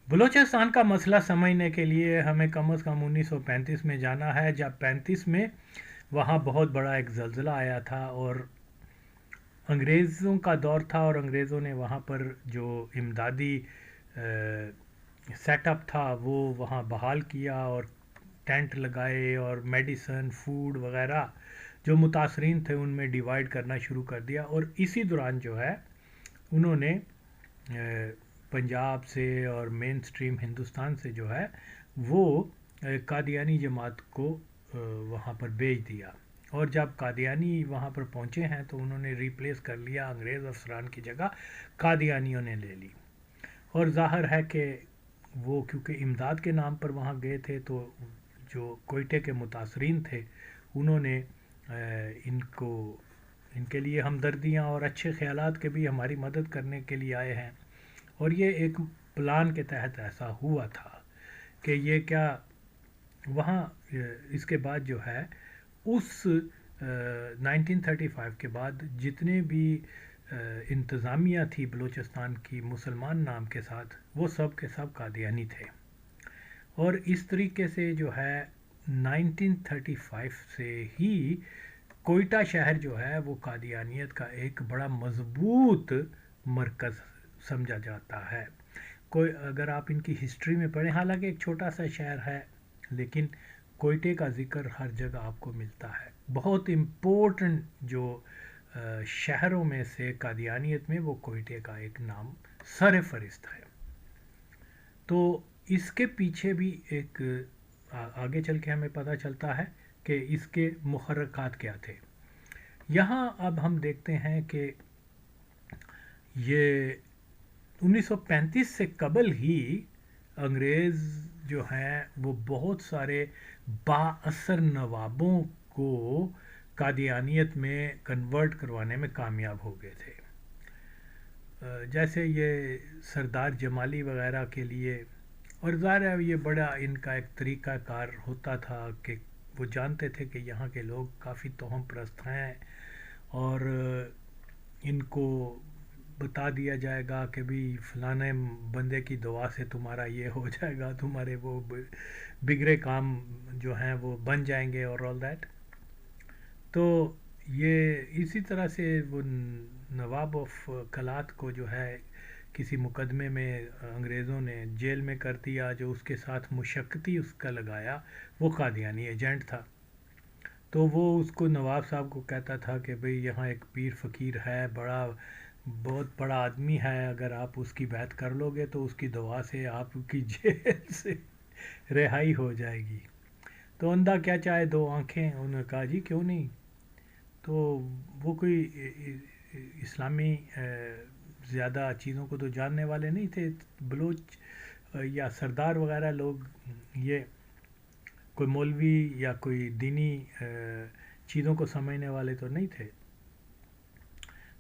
بلوچستان کا مسئلہ سمجھنے کے لیے ہمیں کم از کم 1935 میں جانا ہے، جب 35 میں وہاں بہت بڑا ایک زلزلہ آیا تھا اور انگریزوں کا دور تھا، اور انگریزوں نے وہاں پر جو امدادی سیٹ اپ تھا وہ وہاں بحال کیا، اور ٹینٹ لگائے اور میڈیسن فوڈ وغیرہ جو متاثرین تھے ان میں ڈیوائیڈ کرنا شروع کر دیا، اور اسی دوران جو ہے انہوں نے پنجاب سے اور مین سٹریم ہندوستان سے جو ہے وہ قادیانی جماعت کو وہاں پر بھیج دیا، اور جب قادیانی وہاں پر پہنچے ہیں تو انہوں نے ریپلیس کر لیا، انگریز افسران کی جگہ قادیانیوں نے لے لی، اور ظاہر ہے کہ وہ کیونکہ امداد کے نام پر وہاں گئے تھے تو جو کوئٹے کے متاثرین تھے انہوں نے ان کے لیے ہمدردیاں اور اچھے خیالات کے بھی ہماری مدد کرنے کے لیے آئے ہیں، اور یہ ایک پلان کے تحت ایسا ہوا تھا کہ یہ کیا وہاں اس کے بعد جو ہے اس 1935 کے بعد جتنے بھی انتظامیہ تھی بلوچستان کی مسلمان نام کے ساتھ وہ سب کے سب قادیانی تھے، اور اس طریقے سے جو ہے 1935 سے ہی کوئٹہ شہر جو ہے وہ قادیانیت کا ایک بڑا مضبوط مرکز سمجھا جاتا ہے۔ کوئی اگر آپ ان کی ہسٹری میں پڑھیں، حالانکہ ایک چھوٹا سا شہر ہے لیکن کوئٹے کا ذکر ہر جگہ آپ کو ملتا ہے، بہت امپورٹنٹ جو شہروں میں سے قادیانیت میں وہ کوئٹے کا ایک نام سر فہرست ہے۔ تو اس کے پیچھے بھی ایک آگے چل کے ہمیں پتہ چلتا ہے کہ اس کے محرکات کیا تھے۔ یہاں اب ہم دیکھتے ہیں کہ یہ 1935 سے قبل ہی انگریز جو ہیں وہ بہت سارے با اثر نوابوں کو قادیانیت میں کنورٹ کروانے میں کامیاب ہو گئے تھے، جیسے یہ سردار جمالی وغیرہ کے لیے، اور ظاہر ہے یہ بڑا ان کا ایک طریقہ کار ہوتا تھا کہ وہ جانتے تھے کہ یہاں کے لوگ کافی توہم پرست ہیں، اور ان کو بتا دیا جائے گا کہ بھی فلانے بندے کی دعا سے تمہارا یہ ہو جائے گا، تمہارے وہ بگڑے کام جو ہیں وہ بن جائیں گے اور آل دیٹ۔ تو یہ اسی طرح سے وہ نواب آف کلات کو جو ہے کسی مقدمے میں انگریزوں نے جیل میں کر دیا، جو اس کے ساتھ مشقتی اس کا لگایا وہ قادیانی ایجنٹ تھا، تو وہ اس کو نواب صاحب کو کہتا تھا کہ بھئی یہاں ایک پیر فقیر ہے، بہت بڑا آدمی ہے، اگر آپ اس کی بیعت کر لو گے تو اس کی دعا سے آپ کی جیل سے رہائی ہو جائے گی۔ تو اندھا کیا چاہے دو آنکھیں، انہوں نے کہا جی کیوں نہیں۔ تو وہ کوئی اسلامی زیادہ چیزوں کو تو جاننے والے نہیں تھے بلوچ یا سردار وغیرہ لوگ، یہ کوئی مولوی یا کوئی دینی چیزوں کو سمجھنے والے تو نہیں تھے،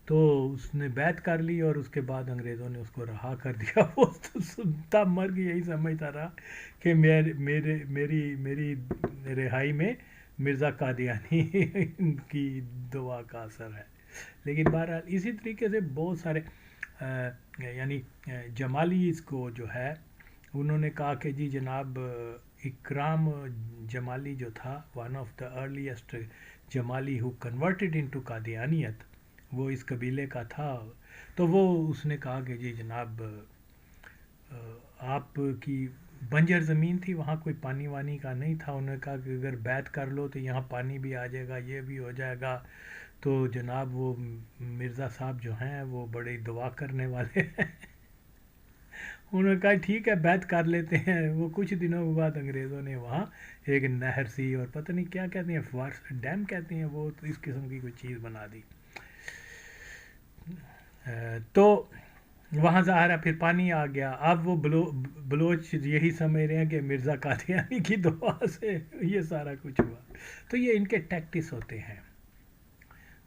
تو اس نے بیعت کر لی اور اس کے بعد انگریزوں نے اس کو رہا کر دیا۔ وہ تو سنتا مرگ یہی سمجھتا رہا کہ میری رہائی میں مرزا قادیانی کی دعا کا اثر ہے، لیکن بہرحال اسی طریقے سے بہت سارے یعنی جمالی اس کو جو ہے انہوں نے کہا کہ جی جناب اکرام جمالی جو تھا one of the earliest Jamali who converted into قادیانیت، وہ اس قبیلے کا تھا، تو وہ اس نے کہا کہ جی جناب آپ کی بنجر زمین تھی، وہاں کوئی پانی وانی کا نہیں تھا، انہوں نے کہا کہ اگر بیعت کر لو تو یہاں پانی بھی آ جائے گا، یہ بھی ہو جائے گا، تو جناب وہ مرزا صاحب جو ہیں وہ بڑے دعا کرنے والے ہیں۔ انہوں نے کہا ٹھیک ہے بیعت کر لیتے ہیں۔ وہ کچھ دنوں کے بعد انگریزوں نے وہاں ایک نہر سی اور پتہ نہیں کیا کہتے ہیں فارس ڈیم کہتے ہیں، وہ اس قسم کی کوئی چیز بنا دی، تو وہاں ظاہر ہے پھر پانی آ گیا۔ اب وہ بلوچ یہی سمجھ رہے ہیں کہ مرزا قادیانی کی دعا سے یہ سارا کچھ ہوا، تو یہ ان کے ٹیکٹس ہوتے ہیں۔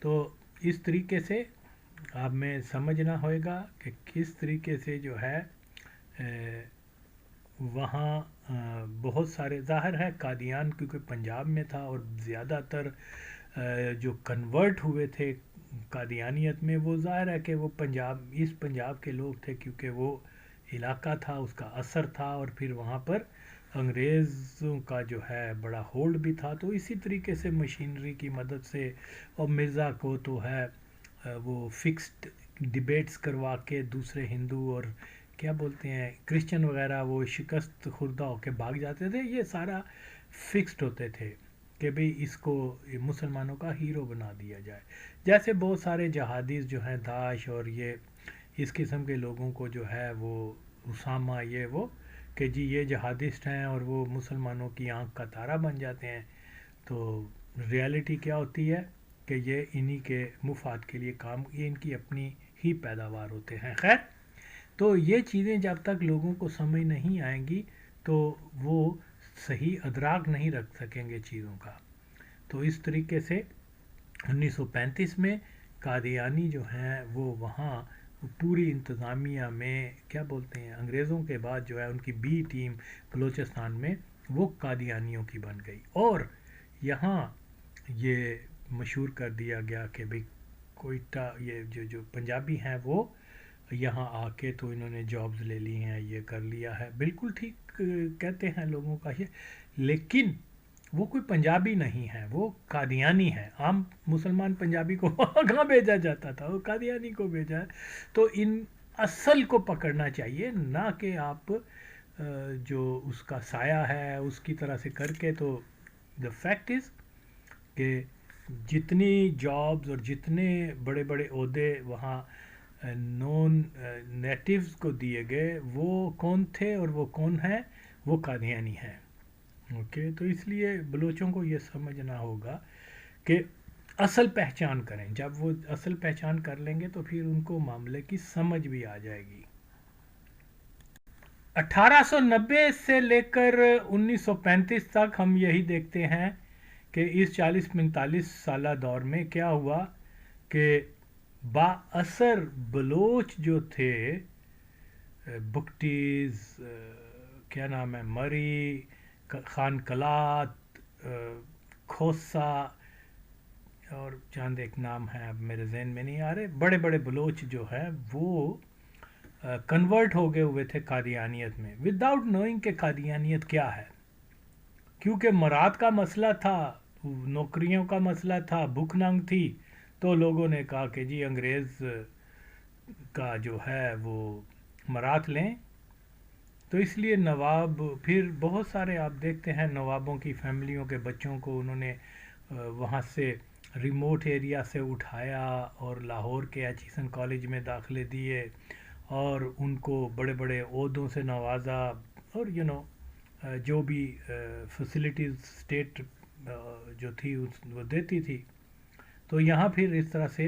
تو اس طریقے سے اب میں سمجھنا ہوئے گا کہ کس طریقے سے جو ہے وہاں بہت سارے، ظاہر ہے قادیان کیونکہ پنجاب میں تھا اور زیادہ تر جو کنورٹ ہوئے تھے قادیانیت میں وہ ظاہر ہے کہ وہ پنجاب کے لوگ تھے، کیونکہ وہ علاقہ تھا اس کا اثر تھا، اور پھر وہاں پر انگریزوں کا جو ہے بڑا ہولڈ بھی تھا. تو اسی طریقے سے مشینری کی مدد سے، اور مرزا کو تو ہے وہ فکسڈ ڈبیٹس کروا کے دوسرے ہندو اور کیا بولتے ہیں کرسچن وغیرہ وہ شکست خوردہ ہو کے بھاگ جاتے تھے. یہ سارا فکسڈ ہوتے تھے کہ بھئی اس کو مسلمانوں کا ہیرو بنا دیا جائے. جیسے بہت سارے جہادیز جو ہیں داعش اور یہ اس قسم کے لوگوں کو جو ہے وہ اسامہ یہ وہ کہ جی یہ جہادسٹ ہیں اور وہ مسلمانوں کی آنکھ کا تارا بن جاتے ہیں. تو ریالٹی کیا ہوتی ہے کہ یہ انہی کے مفاد کے لیے کام، یہ ان کی اپنی ہی پیداوار ہوتے ہیں. خیر، تو یہ چیزیں جب تک لوگوں کو سمجھ نہیں آئیں گی تو وہ صحیح ادراک نہیں رکھ سکیں گے چیزوں کا. تو اس طریقے سے 1935 میں قادیانی جو ہیں وہ وہاں پوری انتظامیہ میں کیا بولتے ہیں انگریزوں کے بعد جو ہے ان کی بی ٹیم بلوچستان میں وہ قادیانیوں کی بن گئی. اور یہاں یہ مشہور کر دیا گیا کہ بھئی کوئٹہ یہ جو پنجابی ہیں وہ یہاں آ کے تو انہوں نے جابز لے لی ہیں، یہ کر لیا ہے. بالکل ٹھیک کہتے ہیں لوگوں کا یہ، لیکن وہ کوئی پنجابی نہیں ہے، وہ قادیانی ہے. عام مسلمان پنجابی کو کہاں بھیجا جاتا تھا، وہ قادیانی کو بھیجا ہے. تو ان اصل کو پکڑنا چاہیے، نہ کہ آپ جو اس کا سایہ ہے اس کی طرح سے کر کے. تو دا فیکٹ از کہ جتنی جابز اور جتنے بڑے بڑے عہدے وہاں نون نیٹیوز کو دیے گئے وہ کون تھے اور وہ کون ہیں؟ وہ قادیانی ہیں. اوکے، تو اس لیے بلوچوں کو یہ سمجھنا ہوگا کہ اصل پہچان کریں. جب وہ اصل پہچان کر لیں گے تو پھر ان کو معاملے کی سمجھ بھی آ جائے گی. 1890 سے لے کر 1935 تک ہم یہی دیکھتے ہیں کہ اس 40-45 سالہ دور میں کیا ہوا کہ با اثر بلوچ جو تھے، بگٹیز، کیا نام ہے، مری، خان کلات، کھوسا اور چاند ایک نام ہے اب میرے ذہن میں نہیں آ رہے، بڑے بڑے بلوچ جو ہیں وہ کنورٹ ہو گئے ہوئے تھے قادیانیت میں وداؤٹ نوئنگ کہ قادیانیت کیا ہے. کیونکہ مراد کا مسئلہ تھا، نوکریوں کا مسئلہ تھا، بھوک ننگ تھی، تو لوگوں نے کہا کہ جی انگریز کا جو ہے وہ مراد لیں. تو اس لیے نواب پھر بہت سارے آپ دیکھتے ہیں نوابوں کی فیملیوں کے بچوں کو انہوں نے وہاں سے ریموٹ ایریا سے اٹھایا اور لاہور کے ایچیسن کالج میں داخلے دیے اور ان کو بڑے بڑے عہدوں سے نوازا، اور جو بھی فیسلٹیز اسٹیٹ جو تھی وہ دیتی تھی. تو یہاں پھر اس طرح سے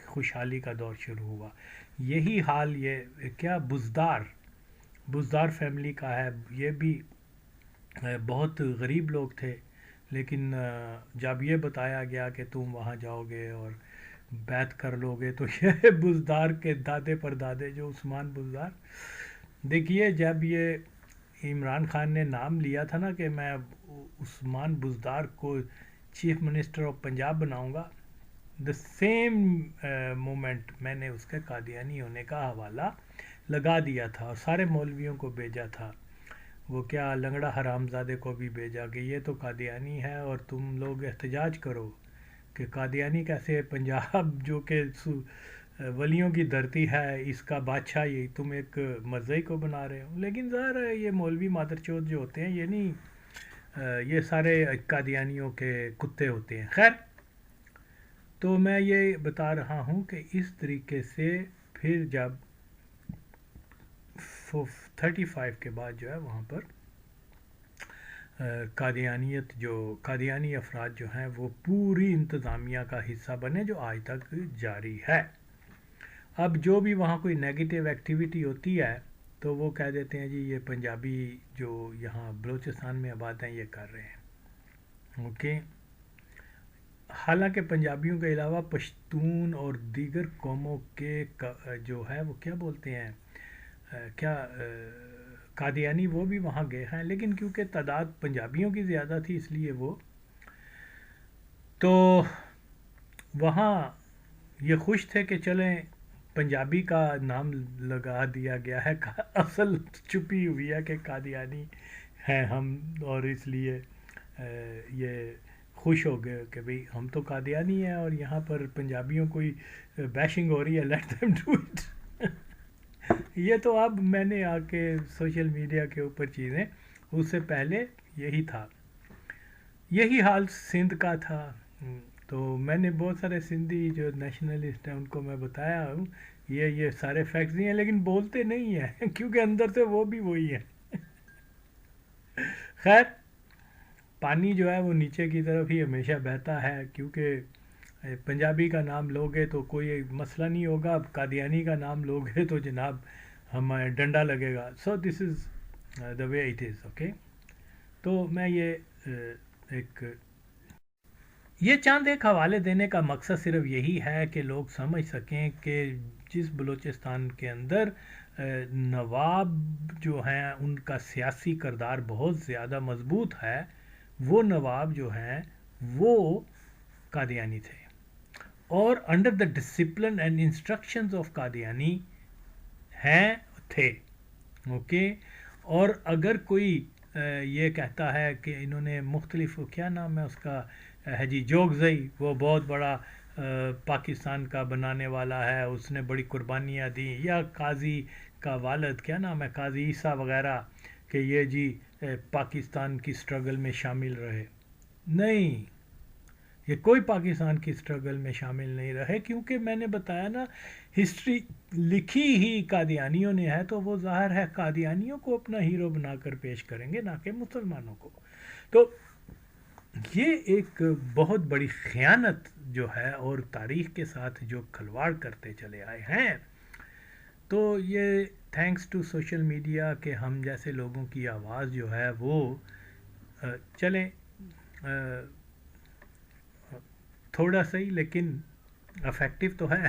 خوشحالی کا دور شروع ہوا. یہی حال یہ کیا بزدار فیملی کا ہے. یہ بھی بہت غریب لوگ تھے، لیکن جب یہ بتایا گیا کہ تم وہاں جاؤ گے اور بیعت کر لو گے، تو یہ بزدار کے دادے پر دادے جو عثمان بزدار، دیکھیے جب یہ عمران خان نے نام لیا تھا نا کہ میں عثمان بزدار کو چیف منسٹر آف پنجاب بناؤں گا، دا سیم مومنٹ میں نے اس کے قادیانی ہونے کا حوالہ لگا دیا تھا اور سارے مولویوں کو بھیجا تھا. وہ کیا لنگڑا حرامزادے کو بھی بھیجا کہ یہ تو قادیانی ہے اور تم لوگ احتجاج کرو کہ قادیانی کیسے پنجاب جو کہ ولیوں کی دھرتی ہے اس کا بادشاہ یہ تم ایک مزئی کو بنا رہے ہو. لیکن ظاہر ہے یہ مولوی مادر چوت جو ہوتے ہیں یہ نہیں، یہ سارے قادیانیوں کے کتے ہوتے ہیں. خیر، تو میں یہ بتا رہا ہوں کہ اس طریقے سے پھر جب 35 کے بعد جو ہے وہاں پر قادیانی افراد جو ہیں وہ پوری انتظامیہ کا حصہ بنے، جو آج تک جاری ہے. اب جو بھی وہاں کوئی نیگیٹو ایکٹیویٹی ہوتی ہے تو وہ کہہ دیتے ہیں جی یہ پنجابی جو یہاں بلوچستان میں آباد ہیں یہ کر رہے ہیں. اوکے، حالانکہ پنجابیوں کے علاوہ پشتون اور دیگر قوموں کے جو ہے وہ کیا بولتے ہیں قادیانی وہ بھی وہاں گئے ہیں، لیکن کیونکہ تعداد پنجابیوں کی زیادہ تھی اس لیے وہ تو وہاں یہ خوش تھے کہ چلیں پنجابی کا نام لگا دیا گیا ہے، اصل چھپی ہوئی ہے کہ قادیانی ہیں ہم، اور اس لیے یہ خوش ہو گئے کہ بھئی ہم تو قادیانی ہیں اور یہاں پر پنجابیوں کوئی بیشنگ ہو رہی ہے، لیٹ دیم ڈو اٹ۔ یہ تو اب میں نے آ کے سوشل میڈیا کے اوپر چیزیں، اس سے پہلے یہی تھا، یہی حال سندھ کا تھا۔ تو میں نے بہت سارے سندھی جو نیشنلسٹ ہیں ان کو میں بتایا ہوں یہ سارے فیکٹس نہیں ہیں، لیکن بولتے نہیں ہیں کیونکہ اندر سے وہ بھی وہی ہیں۔ خیر، پانی جو ہے وہ نیچے کی طرف ہی ہمیشہ بہتا ہے، کیونکہ پنجابی کا نام لوگے تو کوئی مسئلہ نہیں ہوگا، قادیانی کا نام لوگے تو جناب ہمیں ڈنڈا لگے گا۔ سو دس از دا وے اٹ از، اوکے۔ تو میں یہ چاند ایک حوالے دینے کا مقصد صرف یہی ہے کہ لوگ سمجھ سکیں کہ جس بلوچستان کے اندر نواب جو ہیں ان کا سیاسی کردار بہت زیادہ مضبوط ہے، وہ نواب جو ہیں وہ قادیانی تھے، اور under the discipline and instructions of Qadiani تھے، اوکے۔ اور اگر کوئی یہ کہتا ہے کہ انہوں نے مختلف، کیا نام ہے اس کا، ہے جی جوگزئی، وہ بہت بڑا پاکستان کا بنانے والا ہے، اس نے بڑی قربانیاں دیں، یا قاضی کا والد، کیا نام ہے، قاضی عیسیٰ وغیرہ، کہ یہ جی پاکستان کی سٹرگل میں شامل رہے، نہیں، یہ کوئی پاکستان کی سٹرگل میں شامل نہیں رہے، کیونکہ میں نے بتایا نا ہسٹری لکھی ہی قادیانیوں نے ہے، تو وہ ظاہر ہے قادیانیوں کو اپنا ہیرو بنا کر پیش کریں گے، نہ کہ مسلمانوں کو۔ تو یہ ایک بہت بڑی خیانت جو ہے، اور تاریخ کے ساتھ جو کھلواڑ کرتے چلے آئے ہیں۔ تو یہ تھینکس ٹو سوشل میڈیا کہ ہم جیسے لوگوں کی آواز جو ہے وہ چلیں تھوڑا صحیح لیکن افیکٹو تو ہے۔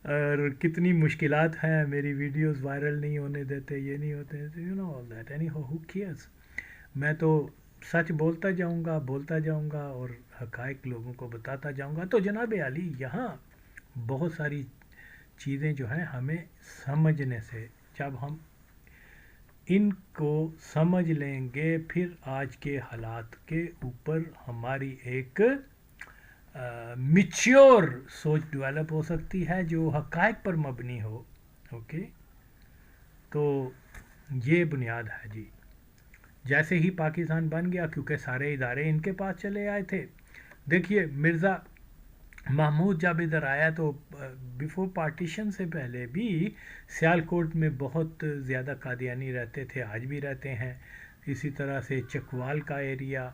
اور کتنی مشکلات ہیں، میری ویڈیوز وائرل نہیں ہونے دیتے، یہ نہیں ہوتے، you know all that, anyhow cares. میں تو سچ بولتا جاؤں گا اور حقائق لوگوں کو بتاتا جاؤں گا۔ تو جناب عالی، یہاں بہت ساری چیزیں جو ہیں ہمیں سمجھنے سے، جب ہم ان کو سمجھ لیں گے، پھر آج کے حالات کے اوپر ہماری ایک میچیور سوچ ڈیولپ ہو سکتی ہے جو حقائق پر مبنی ہو، اوکے۔ تو یہ بنیاد ہے جی۔ جیسے ہی پاکستان بن گیا، کیونکہ سارے ادارے ان کے پاس چلے آئے تھے۔ دیکھیے مرزا محمود جب ادھر آیا تو بیفور پارٹیشن سے پہلے بھی سیالکوٹ میں بہت زیادہ قادیانی رہتے تھے، آج بھی رہتے ہیں۔ اسی طرح سے چکوال کا ایریا،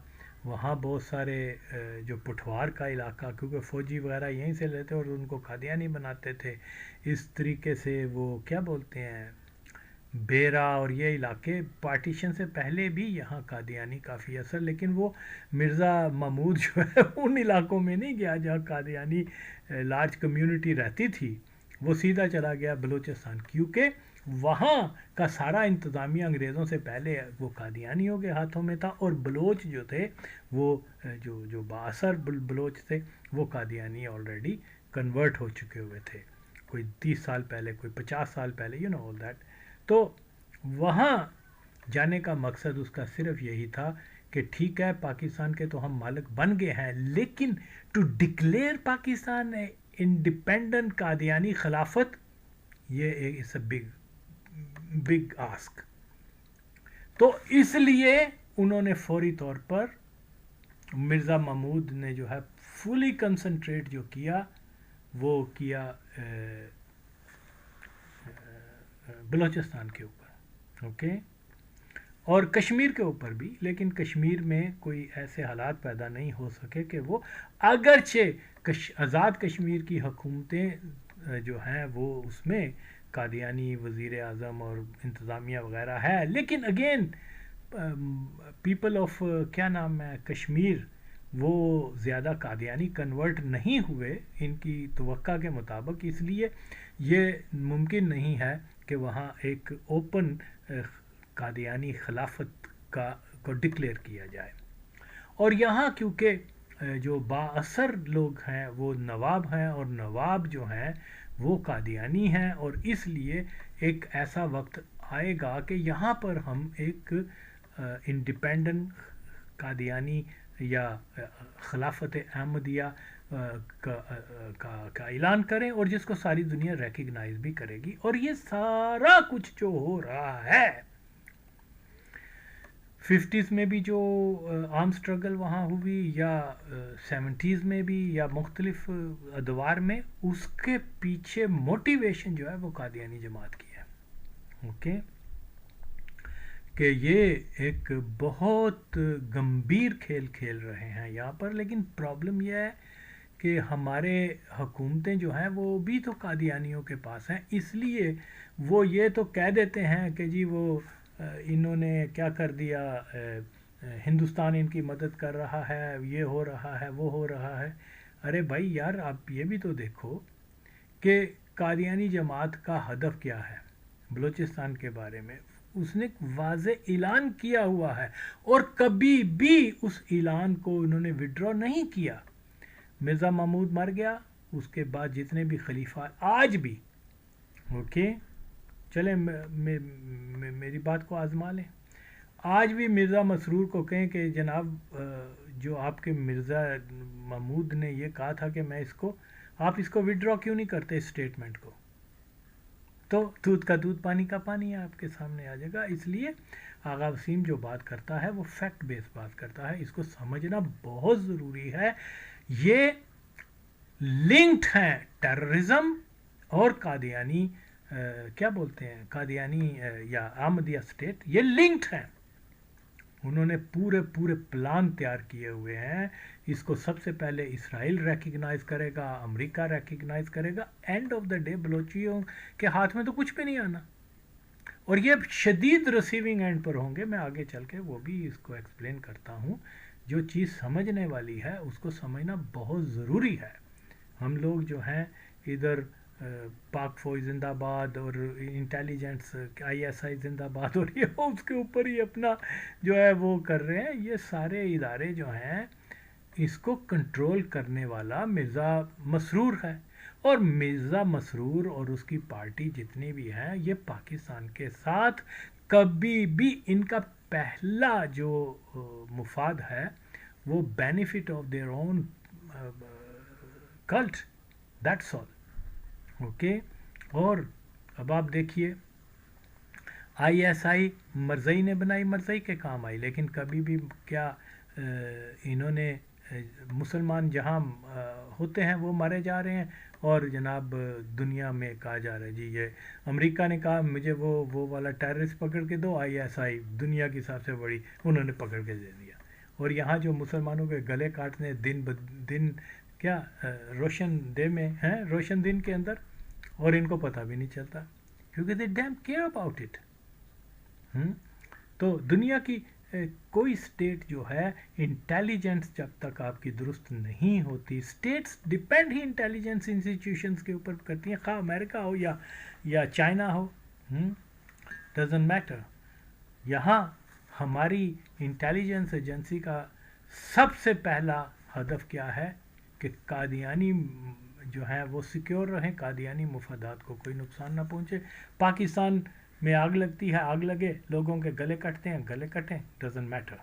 وہاں بہت سارے جو پٹھوار کا علاقہ، کیونکہ فوجی وغیرہ یہیں سے لیتے اور ان کو قادیانی بناتے تھے۔ اس طریقے سے وہ کیا بولتے ہیں، بیرا اور یہ علاقے پارٹیشن سے پہلے بھی یہاں قادیانی کافی اثر، لیکن وہ مرزا محمود جو ہے ان علاقوں میں نہیں گیا جہاں قادیانی لارج کمیونٹی رہتی تھی، وہ سیدھا چلا گیا بلوچستان، کیونکہ وہاں کا سارا انتظامیہ انگریزوں سے پہلے وہ قادیانیوں کے ہاتھوں میں تھا، اور بلوچ جو تھے وہ جو بااثر بلوچ تھے وہ قادیانی آلریڈی کنورٹ ہو چکے ہوئے تھے، کوئی 30 سال پہلے، کوئی 50 سال پہلے، یو نو آل دیٹ۔ تو وہاں جانے کا مقصد اس کا صرف یہی تھا کہ ٹھیک ہے پاکستان کے تو ہم مالک بن گئے ہیں، لیکن to declare Pakistan independent Qadiani خلافت، یہ از اے بگ آسک۔ تو اس لیے انہوں نے فوری طور پر مرزا محمود نے جو ہے فلی کنسنٹریٹ جو کیا وہ کیا بلوچستان کے اوپر، اوکے، اور کشمیر کے اوپر بھی، لیکن کشمیر میں کوئی ایسے حالات پیدا نہیں ہو سکے کہ وہ، اگرچہ آزاد کشمیر کی حکومتیں جو ہیں وہ اس میں قادیانی وزیر اعظم اور انتظامیہ وغیرہ ہے، لیکن اگین پیپل آف کیا نام ہے کشمیر وہ زیادہ قادیانی کنورٹ نہیں ہوئے ان کی توقع کے مطابق، اس لیے یہ ممکن نہیں ہے کہ وہاں ایک اوپن قادیانی خلافت کو ڈکلیئر کیا جائے۔ اور یہاں کیونکہ جو بااثر لوگ ہیں وہ نواب ہیں، اور نواب جو ہیں وہ قادیانی ہیں، اور اس لیے ایک ایسا وقت آئے گا کہ یہاں پر ہم ایک انڈیپینڈنٹ قادیانی یا خلافت احمدیہ کا اعلان کریں، اور جس کو ساری دنیا ریکگنائز بھی کرے گی۔ اور یہ سارا کچھ جو ہو رہا ہے، 50s میں بھی جو عام سٹرگل وہاں ہوئی، یا 70s میں بھی، یا مختلف ادوار میں، اس کے پیچھے موٹیویشن جو ہے وہ قادیانی جماعت کی ہے۔ اوکے، کہ یہ ایک بہت گمبھیر کھیل کھیل رہے ہیں یہاں پر، لیکن پرابلم یہ ہے کہ ہمارے حکومتیں جو ہیں وہ بھی تو قادیانیوں کے پاس ہیں، اس لیے وہ یہ تو کہہ دیتے ہیں کہ جی وہ انہوں نے کیا کر دیا، ہندوستان ان کی مدد کر رہا ہے، یہ ہو رہا ہے، وہ ہو رہا ہے۔ ارے بھائی یار، آپ یہ بھی تو دیکھو کہ قادیانی جماعت کا ہدف کیا ہے بلوچستان کے بارے میں۔ اس نے واضح اعلان کیا ہوا ہے، اور کبھی بھی اس اعلان کو انہوں نے وڈرا نہیں کیا۔ مرزا محمود مر گیا، اس کے بعد جتنے بھی خلیفہ آج بھی، اوکے چلیں میری بات کو آزما لیں، آج بھی مرزا مسرور کو کہیں کہ جناب جو آپ کے مرزا محمود نے یہ کہا تھا کہ میں آپ اس کو وڈرا کیوں نہیں کرتے اسٹیٹمنٹ کو، تو دودھ کا دودھ پانی کا پانی ہے، آپ کے سامنے آ جائے گا۔ اس لیے آغا وسیم جو بات کرتا ہے وہ فیکٹ بیس بات کرتا ہے، اس کو سمجھنا بہت ضروری ہے۔ یہ لنکڈ ہیں ٹیررزم اور قادیانی کیا بولتے ہیں، قادیانی یا احمدیہ اسٹیٹ، یہ لنکڈ ہیں۔ انہوں نے پورے پلان تیار کیے ہوئے ہیں۔ اس کو سب سے پہلے اسرائیل ریکگنائز کرے گا، امریکہ ریکگنائز کرے گا، اینڈ آف دا ڈے بلوچیوں کے ہاتھ میں تو کچھ بھی نہیں آنا، اور یہ شدید ریسیونگ اینڈ پر ہوں گے۔ میں آگے چل کے وہ بھی اس کو ایکسپلین کرتا ہوں۔ جو چیز سمجھنے والی ہے اس کو سمجھنا بہت ضروری ہے۔ ہم لوگ جو ہیں ادھر پاک فوج زندہ باد اور انٹیلیجنس ISI زندہ باد، اور یہ اس کے اوپر ہی اپنا جو ہے وہ کر رہے ہیں۔ یہ سارے ادارے جو ہیں اس کو کنٹرول کرنے والا مرزا مسرور ہے، اور مرزا مسرور اور اس کی پارٹی جتنی بھی ہیں یہ پاکستان کے ساتھ کبھی بھی ان کا پہلا جو مفاد ہے وہ benefit of their own cult, that's all, okay. اور اب آپ دیکھیے ISI مرزئی نے بنائی، مرزئی کے کام آئی، لیکن کبھی بھی کیا انہوں نے مسلمان جہاں ہوتے ہیں وہ مارے جا رہے ہیں، اور جناب دنیا میں کہا جا رہا ہے جی یہ امریکہ نے کہا مجھے وہ والا ٹیررسٹ پکڑ کے دو، ISI دنیا کی سب سے بڑی انہوں نے پکڑ کے دے دیا، اور یہاں جو مسلمانوں کے گلے کاٹنے دن کیا روشن دے میں ہیں، روشن دن کے اندر، اور ان کو پتہ بھی نہیں چلتا کیونکہ دے ڈیم کیئر اباؤٹ اٹ۔ تو دنیا کی کوئی اسٹیٹ جو ہے انٹیلیجنس جب تک آپ کی درست نہیں ہوتی، اسٹیٹس ڈپینڈ ہی انٹیلیجنس انسٹیٹیوشنس کے اوپر کرتی ہیں، خواہ امریکہ ہو یا چائنا ہو، ڈزنٹ میٹر۔ یہاں ہماری انٹیلیجنس ایجنسی کا سب سے پہلا ہدف کیا ہے کہ قادیانی جو ہیں وہ سیکیور رہیں، قادیانی مفادات کو کوئی نقصان نہ پہنچے۔ پاکستان میں آگ لگتی ہے، آگ لگے، لوگوں کے گلے کٹتے ہیں، گلے کٹیں، ڈزنٹ میٹر۔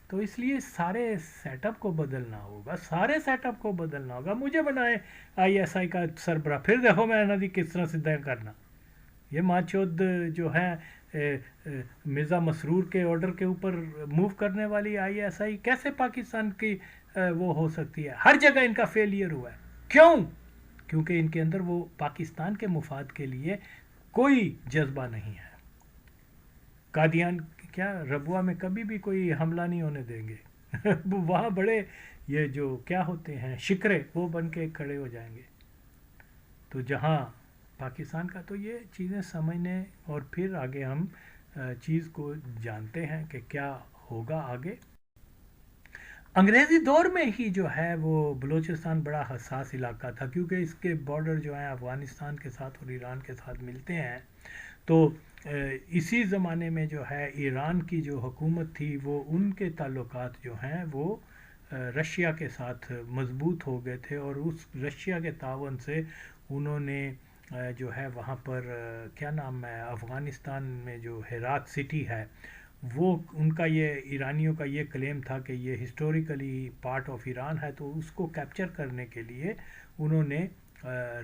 تو اس لیے سارے سیٹ اپ کو بدلنا ہوگا، سارے سیٹ اپ کو بدلنا ہوگا۔ مجھے بنائے ISI کا سربراہ، پھر دیکھو میں ندی کس طرح سے طے کرنا۔ یہ ماچود جو ہے مرزا مسرور کے آرڈر کے اوپر موو کرنے والی ISI کیسے پاکستان کی وہ ہو سکتی ہے؟ ہر جگہ ان کا فیلئر ہوا ہے۔ کیوں؟ کیونکہ ان کے اندر وہ پاکستان کے مفاد کے لیے کوئی جذبہ نہیں ہے۔ قادیان کیا ربوہ میں کبھی بھی کوئی حملہ نہیں ہونے دیں گے وہاں بڑے یہ جو کیا ہوتے ہیں شکرے، وہ بن کے کھڑے ہو جائیں گے۔ تو جہاں پاکستان کا، تو یہ چیزیں سمجھنے اور پھر آگے ہم چیز کو جانتے ہیں کہ کیا ہوگا آگے۔ انگریزی دور میں ہی جو ہے وہ بلوچستان بڑا حساس علاقہ تھا، کیونکہ اس کے بارڈر جو ہیں افغانستان کے ساتھ اور ایران کے ساتھ ملتے ہیں۔ تو اسی زمانے میں جو ہے ایران کی جو حکومت تھی وہ ان کے تعلقات جو ہیں وہ رشیا کے ساتھ مضبوط ہو گئے تھے، اور اس رشیا کے تعاون سے انہوں نے جو ہے وہاں پر کیا نام ہے، افغانستان میں جو ہرات سٹی ہے، وہ ان کا یہ ایرانیوں کا یہ کلیم تھا کہ یہ ہسٹوریکلی پارٹ آف ایران ہے، تو اس کو کیپچر کرنے کے لیے انہوں نے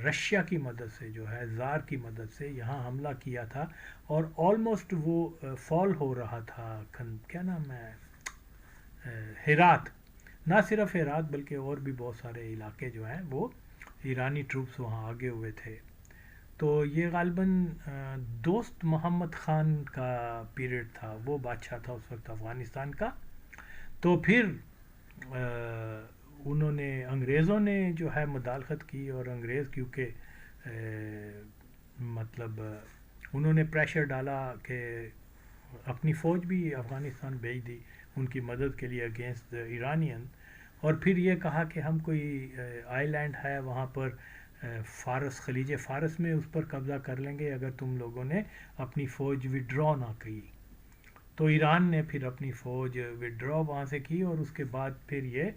رشیا کی مدد سے جو ہے زار کی مدد سے یہاں حملہ کیا تھا، اور آلموسٹ وہ فال ہو رہا تھا، کیا نام ہے، ہرات، نہ صرف ہرات بلکہ اور بھی بہت سارے علاقے جو ہیں وہ ایرانی ٹروپس وہاں آگے ہوئے تھے۔ تو یہ غالباً دوست محمد خان کا پیریڈ تھا، وہ بادشاہ تھا اس وقت افغانستان کا۔ تو پھر انہوں نے انگریزوں نے جو ہے مداخلت کی، اور انگریز کیونکہ مطلب انہوں نے پریشر ڈالا کہ اپنی فوج بھی افغانستان بھیج دی ان کی مدد کے لیے اگینسٹ ایرانین، اور پھر یہ کہا کہ ہم کوئی آئی لینڈ ہے وہاں پر فارس، خلیج فارس میں، اس پر قبضہ کر لیں گے اگر تم لوگوں نے اپنی فوج وڈرا نہ کی۔ تو ایران نے پھر اپنی فوج وڈرا وہاں سے کی، اور اس کے بعد پھر یہ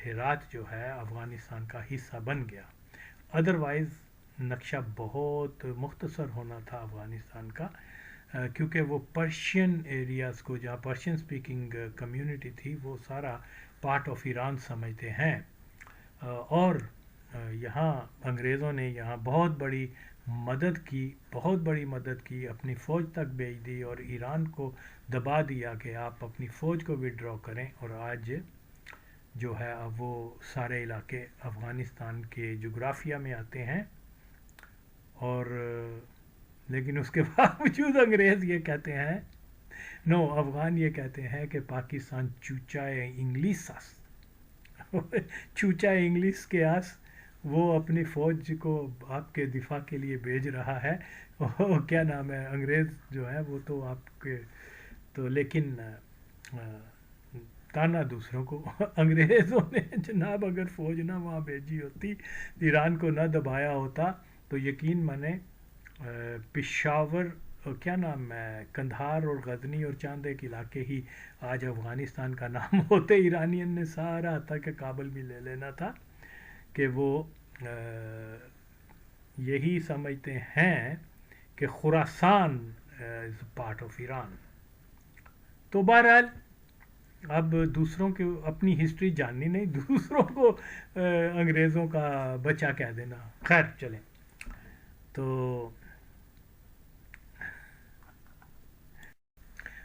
ہرات جو ہے افغانستان کا حصہ بن گیا۔ ادروائز نقشہ بہت مختصر ہونا تھا افغانستان کا، کیونکہ وہ پرشین ایریاز کو، جہاں پرشین سپیکنگ کمیونٹی تھی، وہ سارا پارٹ آف ایران سمجھتے ہیں، اور یہاں انگریزوں نے یہاں بہت بڑی مدد کی، اپنی فوج تک بھیج دی، اور ایران کو دبا دیا کہ آپ اپنی فوج کو وڈرا کریں، اور آج جو ہے وہ سارے علاقے افغانستان کے جغرافیہ میں آتے ہیں۔ اور لیکن اس کے باوجود انگریز یہ کہتے ہیں، افغان یہ کہتے ہیں کہ پاکستان چوچائے انگلس چوچائے انگلس کے آس، وہ اپنی فوج کو آپ کے دفاع کے لیے بھیج رہا ہے، کیا نام ہے، انگریز جو ہے وہ تو آپ کے تو، لیکن تانا دوسروں کو انگریزوں نے جناب اگر فوج نہ وہاں بھیجی ہوتی، ایران کو نہ دبایا ہوتا، تو یقین مانے پشاور، کیا نام ہے، کندھار اور غزنی اور چاند ایک علاقے ہی آج افغانستان کا نام ہوتے، ایرانین نے سارا حتیٰ کہ کابل بھی لے لینا تھا، کہ وہ یہی سمجھتے ہیں کہ خراسان از پارٹ آف ایران۔ تو بہرحال اب دوسروں کے اپنی ہسٹری جاننی نہیں، دوسروں کو انگریزوں کا بچہ کہہ دینا، خیر چلیں۔ تو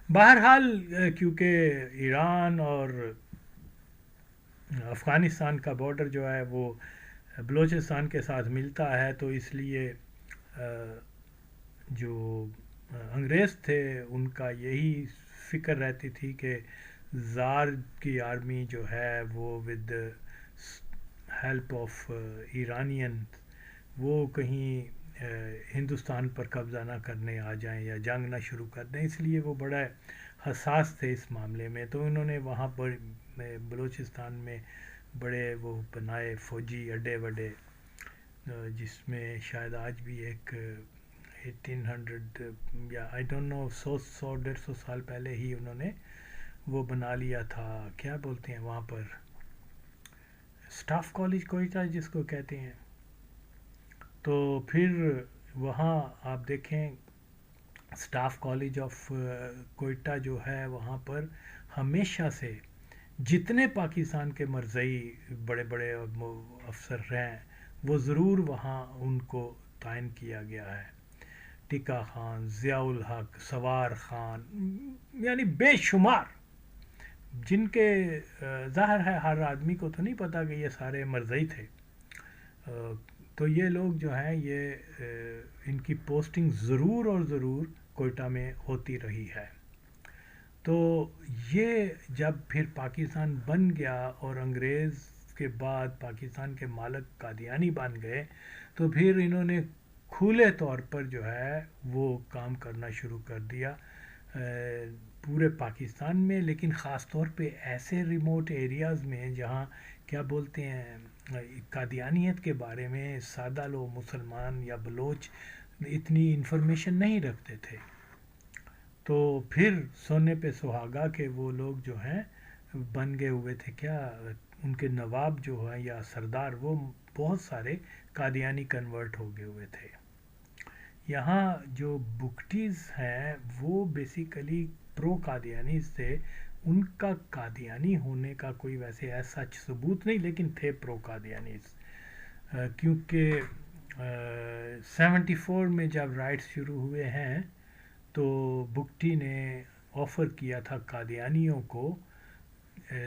بہرحال کیونکہ ایران اور افغانستان کا بارڈر جو ہے وہ بلوچستان کے ساتھ ملتا ہے، تو اس لیے جو انگریز تھے ان کا یہی فکر رہتی تھی کہ زار کی آرمی جو ہے وہ ود ہیلپ آف ایرانین وہ کہیں ہندوستان پر قبضہ نہ کرنے آ جائیں یا جنگ نہ شروع کر دیں، اس لیے وہ بڑا حساس تھے اس معاملے میں۔ تو انہوں نے وہاں پر بلوچستان میں بڑے وہ بنائے فوجی اڈے وڈے، جس میں شاید آج بھی ایک 1800 یا آئی ڈونٹ نو 100 سال پہلے ہی انہوں نے وہ بنا لیا تھا، کیا بولتے ہیں وہاں پر، اسٹاف کالج کوئٹہ جس کو کہتے ہیں۔ تو پھر وہاں آپ دیکھیں اسٹاف کالج آف کوئٹہ جو ہے، وہاں پر ہمیشہ سے جتنے پاکستان کے مرزئی بڑے بڑے افسر ہیں وہ ضرور وہاں ان کو تعین کیا گیا ہے، ٹکا خان، ضیاء الحق، سوار خان، یعنی بے شمار، جن کے ظاہر ہے ہر آدمی کو تو نہیں پتا کہ یہ سارے مرزئی تھے، تو یہ لوگ جو ہیں یہ ان کی پوسٹنگ ضرور اور ضرور کوئٹہ میں ہوتی رہی ہے۔ تو یہ جب پھر پاکستان بن گیا اور انگریز کے بعد پاکستان کے مالک قادیانی بن گئے، تو پھر انہوں نے کھلے طور پر جو ہے وہ کام کرنا شروع کر دیا پورے پاکستان میں، لیکن خاص طور پہ ایسے ریموٹ ایریاز میں جہاں کیا بولتے ہیں قادیانیت کے بارے میں سادہ لوگ مسلمان یا بلوچ اتنی انفارمیشن نہیں رکھتے تھے۔ تو پھر سونے پہ سہاگا کہ وہ لوگ جو ہیں بن گئے ہوئے تھے، کیا ان کے نواب جو ہیں یا سردار، وہ بہت سارے قادیانی کنورٹ ہو گئے ہوئے تھے۔ یہاں جو بگٹیز ہیں وہ بیسیکلی پرو قادیانیز تھے، ان کا قادیانی ہونے کا کوئی ویسے ایسا ثبوت نہیں، لیکن تھے پرو قادیانیز، کیونکہ 74 میں جب رائٹس شروع ہوئے ہیں تو بگٹی نے آفر کیا تھا قادیانیوں کو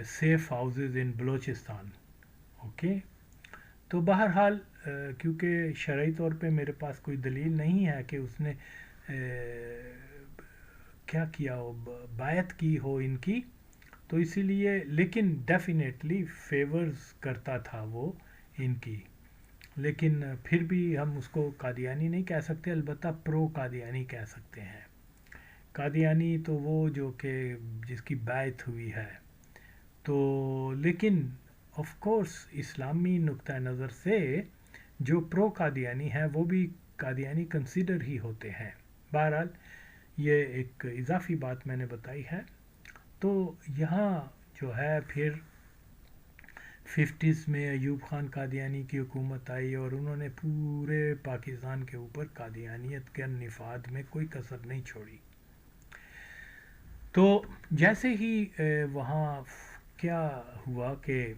سیف ہاؤسز ان بلوچستان، اوکے۔ تو بہرحال کیونکہ شرعی طور پہ میرے پاس کوئی دلیل نہیں ہے کہ اس نے کیا کیا ہو، بیعت کی ہو ان کی، تو اسی لیے، لیکن ڈیفینیٹلی فیورز کرتا تھا وہ ان کی، لیکن پھر بھی ہم اس کو قادیانی نہیں کہہ سکتے، البتہ پرو قادیانی کہہ سکتے ہیں۔ قادیانی تو وہ جو کہ جس کی بیعت ہوئی ہے، تو لیکن آف کورس اسلامی نقطہ نظر سے جو پرو قادیانی ہیں وہ بھی قادیانی کنسیڈر ہی ہوتے ہیں۔ بہرحال یہ ایک اضافی بات میں نے بتائی ہے۔ تو یہاں جو ہے پھر 50s میں ایوب خان قادیانی کی حکومت آئی اور انہوں نے پورے پاکستان کے اوپر قادیانیت کے نفاذ میں کوئی کسر نہیں چھوڑی۔ تو جیسے ہی وہاں کیا ہوا کہ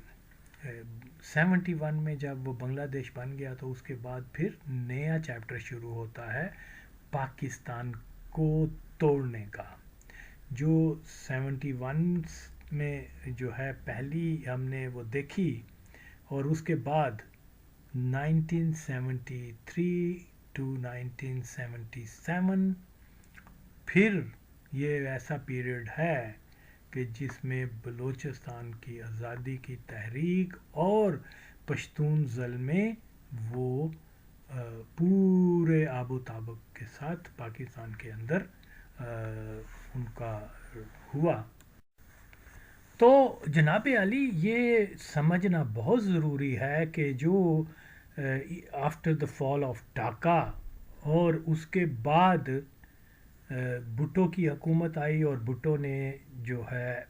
71 میں جب وہ بنگلہ دیش بن گیا تو اس کے بعد پھر نیا چیپٹر شروع ہوتا ہے پاکستان کو توڑنے کا۔ جو 71 میں جو ہے پہلی ہم نے وہ دیکھی، اور اس کے بعد 1973 to 1977 پھر یہ ایسا پیریڈ ہے کہ جس میں بلوچستان کی آزادی کی تحریک اور پشتون ظلمیں وہ پورے آب و تابق کے ساتھ پاکستان کے اندر ان کا ہوا۔ تو جناب علی یہ سمجھنا بہت ضروری ہے کہ جو after the fall of Dhaka اور اس کے بعد بھٹو کی حکومت آئی، اور بھٹو نے جو ہے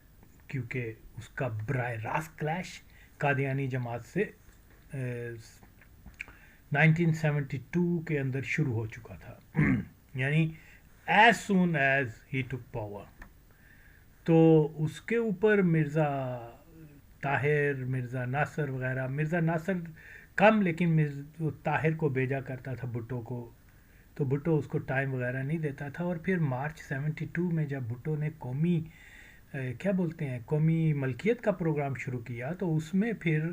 کیونکہ اس کا براہ راست کلیش قادیانی جماعت سے 1972 کے اندر شروع ہو چکا تھا، یعنی as soon as he took power, تو اس کے اوپر مرزا طاہر، مرزا ناصر وغیرہ، مرزا ناصر کم لیکن طاہر کو بھیجا کرتا تھا بھٹو کو، تو بھٹو اس کو ٹائم وغیرہ نہیں دیتا تھا۔ اور پھر مارچ 72 میں جب بھٹو نے قومی کیا بولتے ہیں قومی ملکیت کا پروگرام شروع کیا، تو اس میں پھر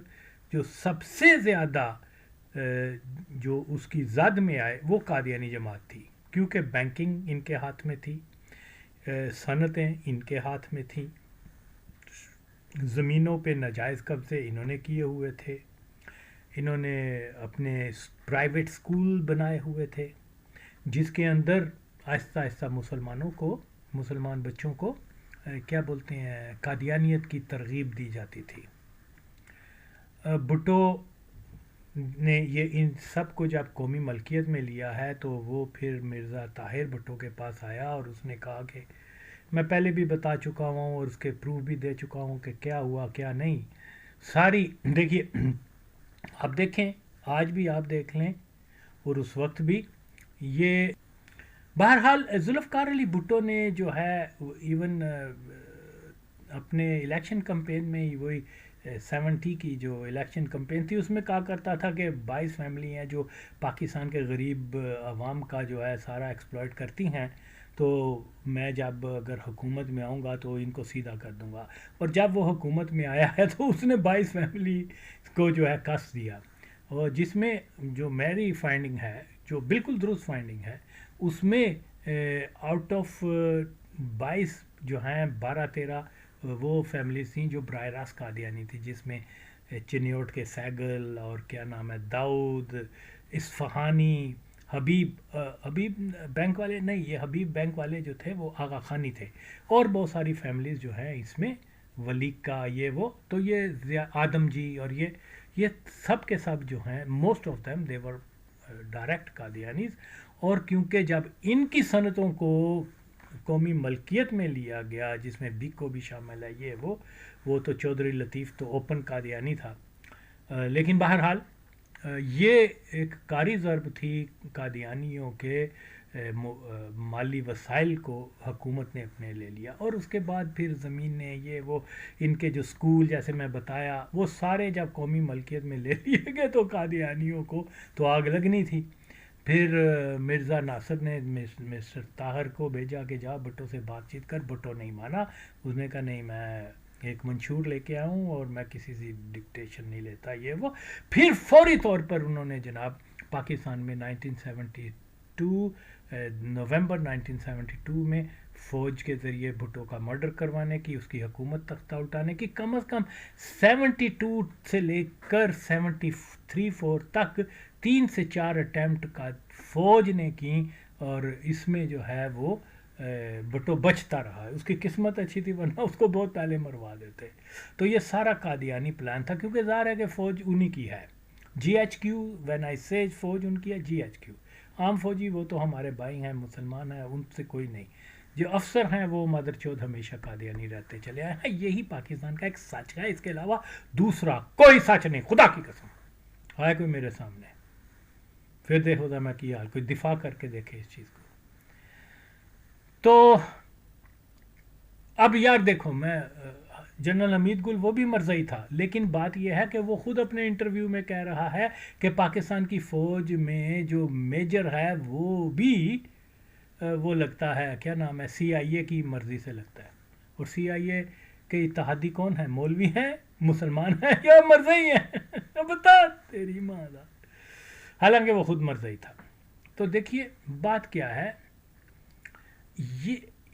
جو سب سے زیادہ جو اس کی زد میں آئے وہ قادیانی جماعت تھی، کیونکہ بینکنگ ان کے ہاتھ میں تھی، صنعتیں ان کے ہاتھ میں تھیں، زمینوں پہ ناجائز قبضے انہوں نے کیے ہوئے تھے، انہوں نے اپنے پرائیویٹ سکول بنائے ہوئے تھے جس کے اندر آہستہ آہستہ مسلمان بچوں کو کیا بولتے ہیں قادیانیت کی ترغیب دی جاتی تھی۔ بھٹو نے یہ ان سب کو جب قومی ملکیت میں لیا ہے تو وہ پھر مرزا طاہر بھٹو کے پاس آیا اور اس نے کہا کہ میں پہلے بھی بتا چکا ہوں اور اس کے پروف بھی دے چکا ہوں کہ کیا ہوا کیا نہیں، ساری دیکھیے آپ دیکھیں، آج بھی آپ دیکھ لیں اور اس وقت بھی یہ بہرحال ذوالفقار علی بھٹو نے جو ہے ایون اپنے الیکشن کمپین میں وہی 70 کی جو الیکشن کمپین تھی اس میں کہا کرتا تھا کہ 22 فیملی ہیں جو پاکستان کے غریب عوام کا جو ہے سارا ایکسپلائٹ کرتی ہیں، تو میں جب اگر حکومت میں آؤں گا تو ان کو سیدھا کر دوں گا، اور جب وہ حکومت میں آیا ہے تو اس نے 22 فیملی کو جو ہے کس دیا، اور جس میں جو میری فائنڈنگ ہے جو بالکل درست فائنڈنگ ہے اس میں آؤٹ آف 22 جو ہیں 12-13 وہ فیملیز تھیں جو براہ راست قادیانی تھی، جس میں چنیوٹ کے سیگل اور کیا نام ہے داؤد اصفہانی، حبیب بینک والے نہیں، یہ حبیب بینک والے جو تھے وہ آغا خانی تھے، اور بہت ساری فیملیز جو ہیں اس میں ولی کا یہ وہ، تو یہ آدم جی اور یہ سب کے سب جو ہیں most of them they were direct Qadianis, اور کیونکہ جب ان کی صنعتوں کو قومی ملکیت میں لیا گیا جس میں بیکو بھی شامل ہے، یہ وہ تو چودھری لطیف تو اوپن قادیانی تھا. لیکن بہرحال یہ ایک کاری ضرب تھی قادیانیوں کے مالی وسائل کو حکومت نے اپنے لے لیا، اور اس کے بعد پھر زمین نے یہ وہ ان کے جو اسکول جیسے میں بتایا وہ سارے جب قومی ملکیت میں لے لیے گئے تو قادیانیوں کو تو آگ لگنی تھی. پھر مرزا ناصر نے مسٹر طاہر کو بھیجا کہ جا بھٹو سے بات چیت کر. بھٹو نہیں مانا، اس نے کہا نہیں میں ایک منشور لے کے آؤں اور میں کسی سے ڈکٹیشن نہیں لیتا یہ وہ. پھر فوری طور پر انہوں نے جناب پاکستان میں 1972 نومبر 1972 میں فوج کے ذریعے بھٹو کا مرڈر کروانے کی، اس کی حکومت تختہ اٹھانے کی، کم از کم 72 سے لے کر 73-4 تک 3 سے 4 اٹیمپٹ کا فوج نے کی، اور اس میں جو ہے وہ بھٹو بچتا رہا. اس کی قسمت اچھی تھی ورنہ اس کو بہت پہلے مروا دیتے. تو یہ سارا قادیانی پلان تھا، کیونکہ ظاہر ہے کہ فوج انہی کی ہے. G H queue when I سے فوج ان کی ہے، جی ایچ کیو عام فوجی وہ تو ہمارے بھائی ہیں، مسلمان ہیں، ان سے کوئی نہیں. جو افسر ہیں وہ مدر چود ہمیشہ قادیانی رہتے چلے آئے ہیں. یہی پاکستان کا ایک سچ ہے، اس کے علاوہ دوسرا کوئی سچ نہیں، خدا کی قسم. ہے کوئی میرے سامنے پھر دیکھو گا میں کیا حال، کوئی دفاع کر کے دیکھے اس چیز کو. تو اب یار دیکھو، میں جنرل حمید گل وہ بھی مرزائی تھا، لیکن بات یہ ہے کہ وہ خود اپنے انٹرویو میں کہہ رہا ہے کہ پاکستان کی فوج میں جو میجر ہے وہ بھی وہ لگتا ہے کیا نام ہے سی آئی اے کی مرضی سے لگتا ہے. اور سی آئی اے کے اتحادی کون ہیں؟ مولوی ہیں، مسلمان ہیں یا مرزائی ہیں؟ بتا تیری ماں دا. حالانکہ وہ خود مرزائی تھا. تو دیکھیے بات کیا ہے،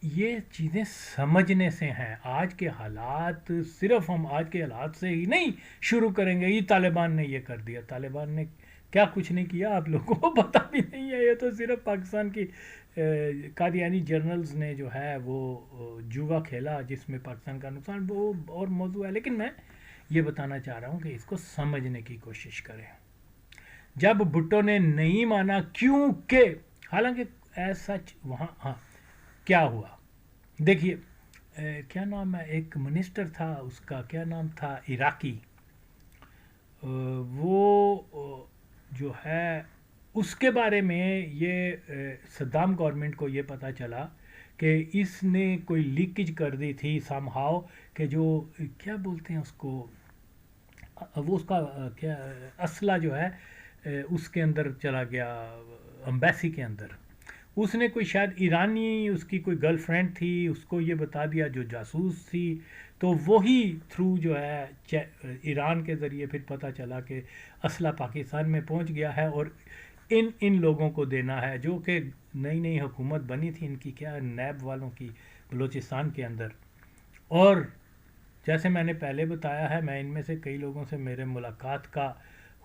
یہ چیزیں سمجھنے سے ہیں. آج کے حالات صرف ہم آج کے حالات سے ہی نہیں شروع کریں گے یہ طالبان نے یہ کر دیا. طالبان نے کیا کچھ نہیں کیا، آپ لوگوں کو پتہ بھی نہیں ہے. یہ تو صرف پاکستان کی قادیانی جرنلز نے جو ہے وہ جوا کھیلا جس میں پاکستان کا نقصان وہ اور موضوع ہے. لیکن میں یہ بتانا چاہ رہا ہوں کہ اس کو سمجھنے کی کوشش کریں. جب بھٹو نے نہیں مانا کیونکہ حالانکہ ایسا وہاں ہاں کیا ہوا دیکھیے کیا نام ہے، ایک منسٹر تھا اس کا کیا نام تھا، عراقی، وہ جو ہے اس کے بارے میں یہ صدام گورنمنٹ کو یہ پتہ چلا کہ اس نے کوئی لیکیج کر دی تھی سم ہاؤ، کہ جو کیا بولتے ہیں اس کو، وہ اس کا کیا اسلحہ جو ہے اس کے اندر چلا گیا امبیسی کے اندر. اس نے کوئی شاید ایرانی اس کی کوئی گرل فرینڈ تھی، اس کو یہ بتا دیا جو جاسوس تھی، تو وہی تھرو جو ہے ایران کے ذریعے پھر پتہ چلا کہ اسلحہ پاکستان میں پہنچ گیا ہے اور ان لوگوں کو دینا ہے، جو کہ نئی نئی حکومت بنی تھی ان کی کیا نیب والوں کی بلوچستان کے اندر. اور جیسے میں نے پہلے بتایا ہے، میں ان میں سے کئی لوگوں سے میرے ملاقات کا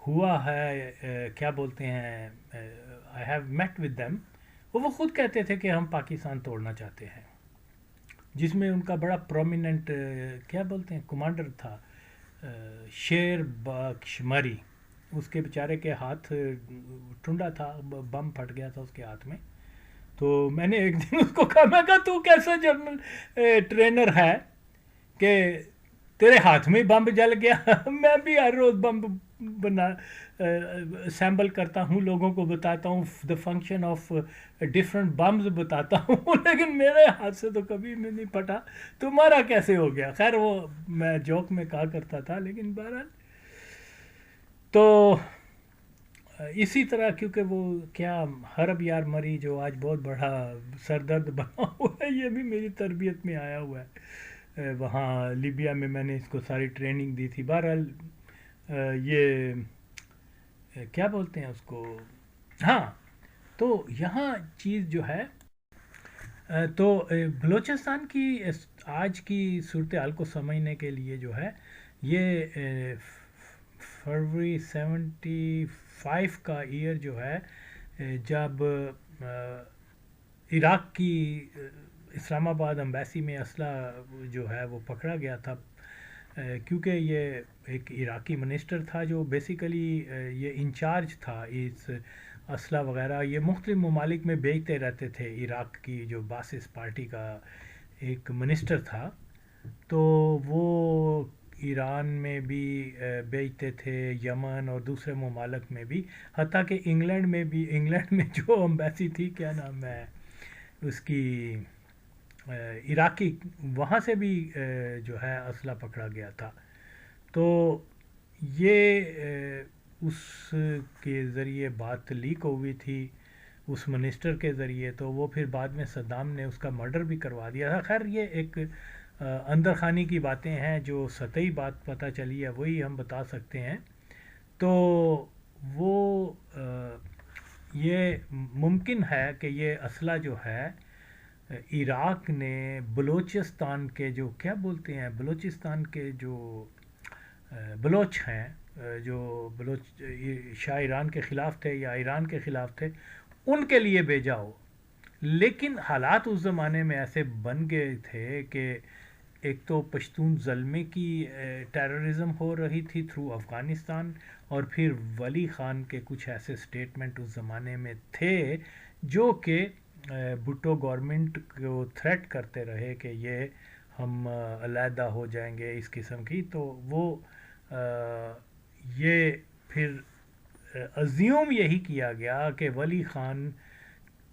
ہوا ہے، کیا بولتے ہیں I have met with them. وہ خود کہتے تھے کہ ہم پاکستان توڑنا چاہتے ہیں، جس میں ان کا بڑا پرومیننٹ کیا بولتے ہیں کمانڈر تھا شیر بخش مری. اس کے بیچارے کے ہاتھ ٹنڈا تھا، بم پھٹ گیا تھا اس کے ہاتھ میں. تو میں نے ایک دن اس کو کہا، میں کہا تو کیسے جنرل ٹرینر ہے کہ تیرے ہاتھ میں بم جل گیا؟ میں بھی ہر روز بم بنا سیمبل کرتا ہوں، لوگوں کو بتاتا ہوں the function of different bums بتاتا ہوں، لیکن میرے ہاتھ سے تو کبھی میں نہیں پھٹا، تمہارا کیسے ہو گیا؟ خیر وہ میں جوک میں کہا کرتا تھا. لیکن بہرحال تو اسی طرح کیونکہ وہ کیا حرب یار مری جو آج بہت بڑا سردرد بنا ہوا ہے، یہ بھی میری تربیت میں آیا ہوا ہے. وہاں لیبیا میں میں نے اس کو ساری ٹریننگ دی تھی. بہرحال یہ کیا بولتے ہیں اس کو، ہاں تو یہاں چیز جو ہے تو بلوچستان کی آج کی صورتحال کو سمجھنے کے لیے جو ہے یہ فروری 75 کا ایئر جو ہے جب عراق کی اسلام آباد امبیسی میں اسلحہ جو ہے وہ پکڑا گیا تھا، کیونکہ یہ ایک عراقی منسٹر تھا جو بیسیکلی یہ انچارج تھا اس اسلحہ وغیرہ یہ مختلف ممالک میں بیچتے رہتے تھے. عراق کی جو باسس پارٹی کا ایک منسٹر تھا تو وہ ایران میں بھی بیچتے تھے، یمن اور دوسرے ممالک میں بھی، حتیٰ کہ انگلینڈ میں بھی. انگلینڈ میں جو امبیسی تھی، کیا نام ہے اس کی، عراقی، وہاں سے بھی جو ہے اسلحہ پکڑا گیا تھا. تو یہ اس کے ذریعے بات لیک ہوئی تھی اس منسٹر کے ذریعے، تو وہ پھر بعد میں صدام نے اس کا مرڈر بھی کروا دیا تھا. خیر یہ ایک اندر خانی کی باتیں ہیں، جو سطحی بات پتہ چلی ہے وہی ہم بتا سکتے ہیں. تو وہ یہ ممکن ہے کہ یہ اسلحہ جو ہے عراق نے بلوچستان کے جو کیا بولتے ہیں، بلوچستان کے جو بلوچ ہیں، جو بلوچ شاہ ایران کے خلاف تھے یا ایران کے خلاف تھے، ان کے لیے بھیجا ہو. لیکن حالات اس زمانے میں ایسے بن گئے تھے کہ ایک تو پشتون زلمے کی ٹیررزم ہو رہی تھی تھرو افغانستان، اور پھر ولی خان کے کچھ ایسے سٹیٹمنٹ اس زمانے میں تھے جو کہ بھٹو گورنمنٹ کو تھریٹ کرتے رہے کہ یہ ہم علیحدہ ہو جائیں گے اس قسم کی. تو وہ یہ پھر ازیوم یہی کیا گیا کہ ولی خان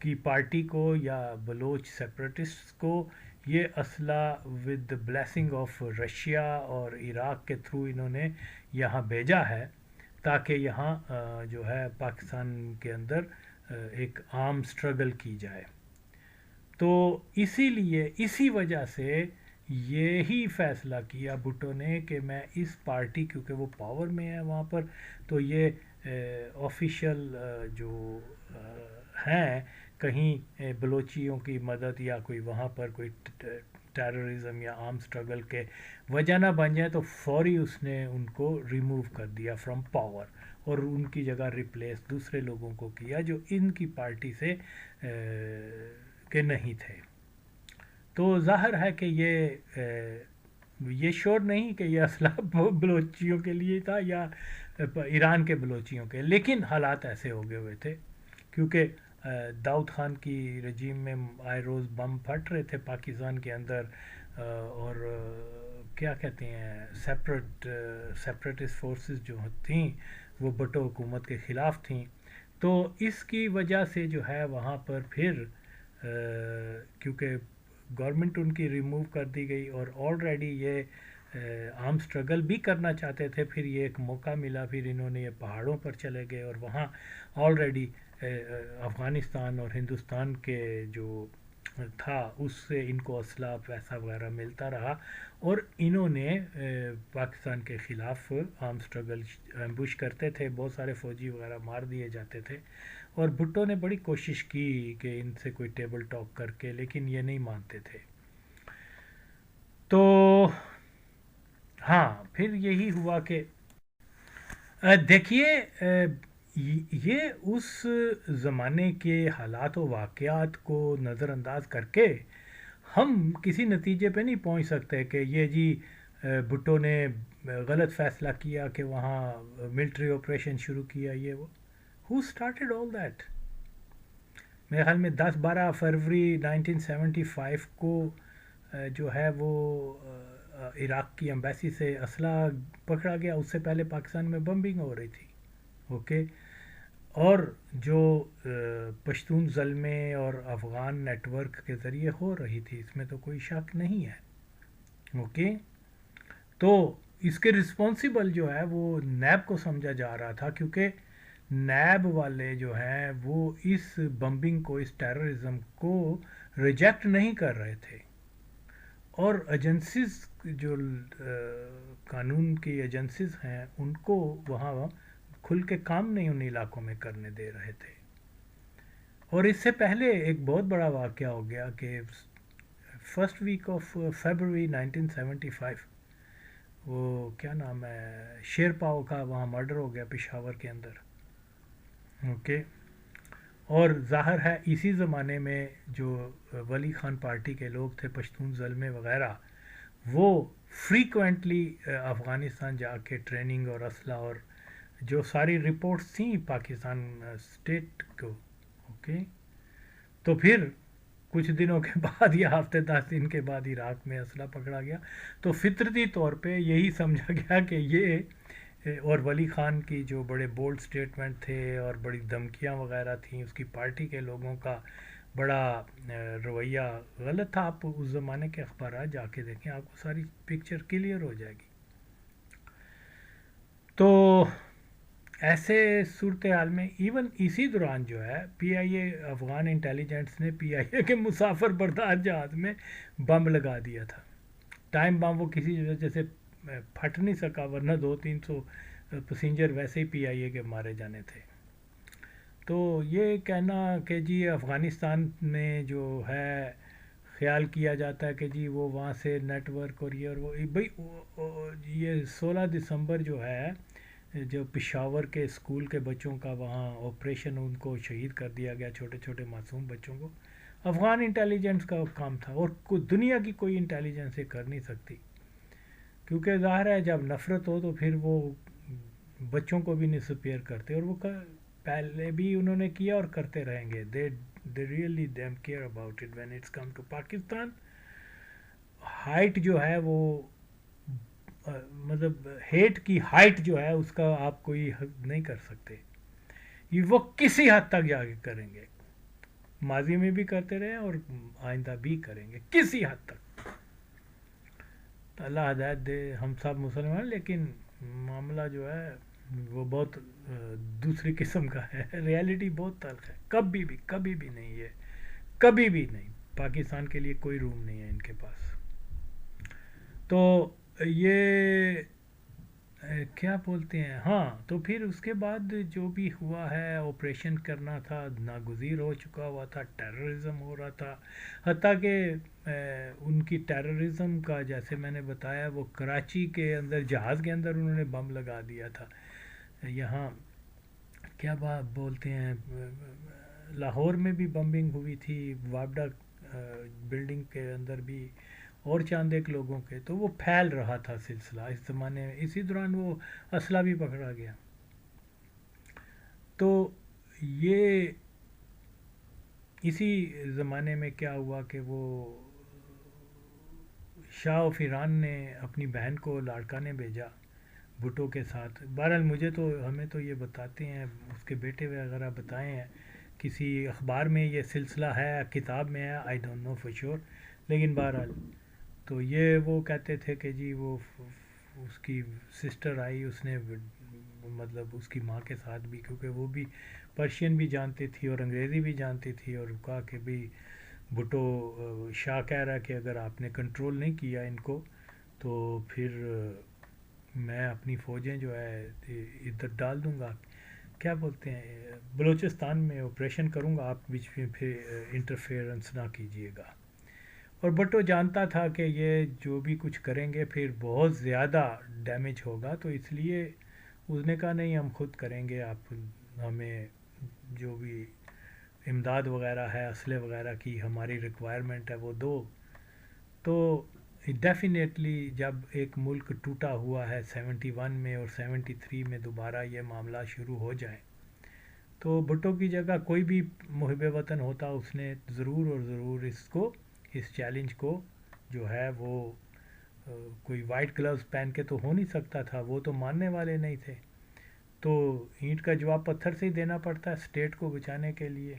کی پارٹی کو یا بلوچ سیپریٹسٹ کو یہ اسلحہ ود بلیسنگ آف رشیا اور عراق کے تھرو انہوں نے یہاں بھیجا ہے تاکہ یہاں جو ہے پاکستان کے اندر ایک عام سٹرگل کی جائے. تو اسی لیے اسی وجہ سے یہی فیصلہ کیا بھٹو نے کہ میں اس پارٹی، کیونکہ وہ پاور میں ہے وہاں پر، تو یہ آفیشیل جو ہیں کہیں بلوچیوں کی مدد یا کوئی وہاں پر کوئی ٹیررزم یا آرم سٹرگل کے وجہ نہ بن جائے، تو فوری اس نے ان کو ریموو کر دیا فرام پاور، اور ان کی جگہ ریپلیس دوسرے لوگوں کو کیا جو ان کی پارٹی سے کہ نہیں تھے. تو ظاہر ہے کہ یہ شور نہیں کہ یہ اسلحہ بلوچیوں کے لیے تھا یا ایران کے بلوچیوں کے، لیکن حالات ایسے ہو گئے ہوئے تھے کیونکہ داؤد خان کی رجیم میں آئے روز بم پھٹ رہے تھے پاکستان کے اندر، اور کیا کہتے ہیں سیپریٹسٹ فورسز جو تھیں وہ بھٹو حکومت کے خلاف تھیں. تو اس کی وجہ سے جو ہے وہاں پر پھر کیونکہ گورنمنٹ ان کی ریموو کر دی گئی اور آلریڈی یہ عام سٹرگل بھی کرنا چاہتے تھے، پھر یہ ایک موقع ملا، پھر انہوں نے یہ پہاڑوں پر چلے گئے اور وہاں آلریڈی افغانستان اور ہندوستان کے جو تھا اس سے ان کو اسلحہ پیسہ وغیرہ ملتا رہا، اور انہوں نے پاکستان کے خلاف عام سٹرگل ایمبوش کرتے تھے، بہت سارے فوجی وغیرہ مار دیے جاتے تھے. اور بھٹو نے بڑی کوشش کی کہ ان سے کوئی ٹیبل ٹاک کر کے، لیکن یہ نہیں مانتے تھے. تو ہاں پھر یہی ہوا کہ دیکھیے یہ اس زمانے کے حالات و واقعات کو نظر انداز کر کے ہم کسی نتیجے پہ نہیں پہنچ سکتے کہ یہ جی بھٹو نے غلط فیصلہ کیا کہ وہاں ملٹری آپریشن شروع کیا. یہ وہ who started all that؟ میرے خیال میں 10-12 فروری 1975 کو جو ہے وہ عراق کی ایمبیسی سے اسلحہ پکڑا گیا. اس سے پہلے پاکستان میں بمبنگ ہو رہی تھی، اوکے، اور جو پشتون زلمے اور افغان نیٹ ورک کے ذریعے ہو رہی تھی، اس میں تو کوئی شک نہیں ہے، اوکے. تو اس کے رسپانسیبل جو ہے وہ نیب کو سمجھا جا رہا تھا، کیونکہ نیب والے جو ہیں وہ اس بمبنگ کو، اس ٹیررزم کو ریجیکٹ نہیں کر رہے تھے، اور ایجنسیز جو قانون کی ایجنسیز ہیں ان کو وہاں کھل کے کام نہیں ان علاقوں میں کرنے دے رہے تھے. اور اس سے پہلے ایک بہت بڑا واقعہ ہو گیا کہ فرسٹ ویک آف فیبروری 1975 وہ کیا نام ہے شیر پاؤ کا وہاں مرڈر ہو گیا پشاور کے اندر، اوکے. اور ظاہر ہے اسی زمانے میں جو ولی خان پارٹی کے لوگ تھے، پشتون زلمے وغیرہ، وہ فریکوینٹلی افغانستان جا کے ٹریننگ اور اسلحہ اور جو ساری رپورٹس تھیں پاکستان اسٹیٹ کو. اوکے. تو پھر کچھ دنوں کے بعد یا ہفتے 10 دن کے بعد عراق میں اسلحہ پکڑا گیا. تو فطرتی طور پہ یہی سمجھا گیا کہ یہ اور ولی خان کی جو بڑے بولڈ سٹیٹمنٹ تھے اور بڑی دھمکیاں وغیرہ تھیں، اس کی پارٹی کے لوگوں کا بڑا رویہ غلط تھا. آپ اس زمانے کے اخبارات جا کے دیکھیں، آپ کو ساری پکچر کلیئر ہو جائے گی. تو ایسے صورتحال میں ایون اسی دوران جو ہے پی آئی اے، افغان انٹیلیجنس نے پی آئی اے کے مسافر بردار جہاز میں بم لگا دیا تھا. ٹائم بم وہ کسی وجہ سے پھٹ نہیں سکا، ورنہ 200-300 پیسنجر ویسے ہی پی آئی اے کے مارے جانے تھے. تو یہ کہنا کہ جی افغانستان میں جو ہے خیال کیا جاتا ہے کہ جی وہ وہاں سے نیٹ ورک اور یہ اور وہ بھائی، یہ 16 دسمبر جو ہے، جو پشاور کے اسکول کے بچوں کا وہاں آپریشن، ان کو شہید کر دیا گیا، چھوٹے چھوٹے معصوم بچوں کو. افغان انٹیلیجنس کا کام تھا، اور دنیا کی کوئی انٹیلیجنس یہ کر نہیں سکتی، کیونکہ ظاہر ہے جب نفرت ہو تو پھر وہ بچوں کو بھی ڈسپیئر کرتے، اور وہ پہلے بھی انہوں نے کیا اور کرتے رہیں گے. they really damn care about it when it's come to Pakistan. Height جو ہے وہ مطلب ہیٹ کی ہائٹ جو ہے اس کا آپ کوئی حد نہیں کر سکتے. یہ وہ کسی حد تک جا کے کریں گے، ماضی میں بھی کرتے رہے اور آئندہ بھی کریں گے کسی حد تک. اللہ ہدایت دے ہم سب مسلمان، لیکن معاملہ جو ہے وہ بہت دوسری قسم کا ہے. ریالٹی بہت تلخ ہے. کبھی بھی نہیں ہے، کبھی بھی نہیں. پاکستان کے لیے کوئی روم نہیں ہے ان کے پاس. تو یہ کیا بولتے ہیں، ہاں. تو پھر اس کے بعد جو بھی ہوا ہے، آپریشن کرنا تھا، ناگزیر ہو چکا ہوا تھا، ٹیررزم ہو رہا تھا. حتیٰ کہ ان کی ٹیررزم کا جیسے میں نے بتایا، وہ کراچی کے اندر جہاز کے اندر انہوں نے بم لگا دیا تھا. یہاں کیا بات بولتے ہیں، لاہور میں بھی بمبنگ ہوئی تھی، وابڈا بلڈنگ کے اندر بھی، اور چاند ایک لوگوں کے. تو وہ پھیل رہا تھا سلسلہ اس زمانے میں. اسی دوران وہ اسلحہ بھی پکڑا گیا. تو یہ اسی زمانے میں کیا ہوا کہ وہ شاہ و ایران نے اپنی بہن کو لاڑکانے بھیجا بھٹو کے ساتھ. بہرحال مجھے تو، ہمیں تو یہ بتاتے ہیں اس کے بیٹے وغیرہ بتائے ہیں، کسی اخبار میں یہ سلسلہ ہے، کتاب میں ہے، I don't know for sure. لیکن بہرحال تو یہ وہ کہتے تھے کہ جی وہ اس کی سسٹر آئی، اس نے مطلب اس کی ماں کے ساتھ بھی، کیونکہ وہ بھی پرشین بھی جانتی تھی اور انگریزی بھی جانتی تھی، اور کہا کہ بھئی بھٹو شاہ کہہ رہا ہے کہ اگر آپ نے کنٹرول نہیں کیا ان کو تو پھر میں اپنی فوجیں جو ہے ادھر ڈال دوں گا، کیا بولتے ہیں، بلوچستان میں آپریشن کروں گا، آپ بیچ میں پھر انٹرفیئرنس نہ کیجیے گا. اور بھٹو جانتا تھا کہ یہ جو بھی کچھ کریں گے پھر بہت زیادہ ڈیمیج ہوگا، تو اس لیے اس نے کہا نہیں، ہم خود کریں گے، آپ ہمیں جو بھی امداد وغیرہ ہے، اسلحے وغیرہ کی ہماری ریکوائرمنٹ ہے وہ دو. تو ڈیفینیٹلی جب ایک ملک ٹوٹا ہوا ہے 71 میں اور 73 میں دوبارہ یہ معاملہ شروع ہو جائے، تو بھٹو کی جگہ کوئی بھی محب وطن ہوتا، اس نے ضرور اور ضرور اس چیلنج کو جو ہے وہ کوئی وائٹ گلوز پہن کے تو ہو نہیں سکتا تھا، وہ تو ماننے والے نہیں تھے. تو اینٹ کا جواب پتھر سے ہی دینا پڑتا ہے اسٹیٹ کو بچانے کے لیے.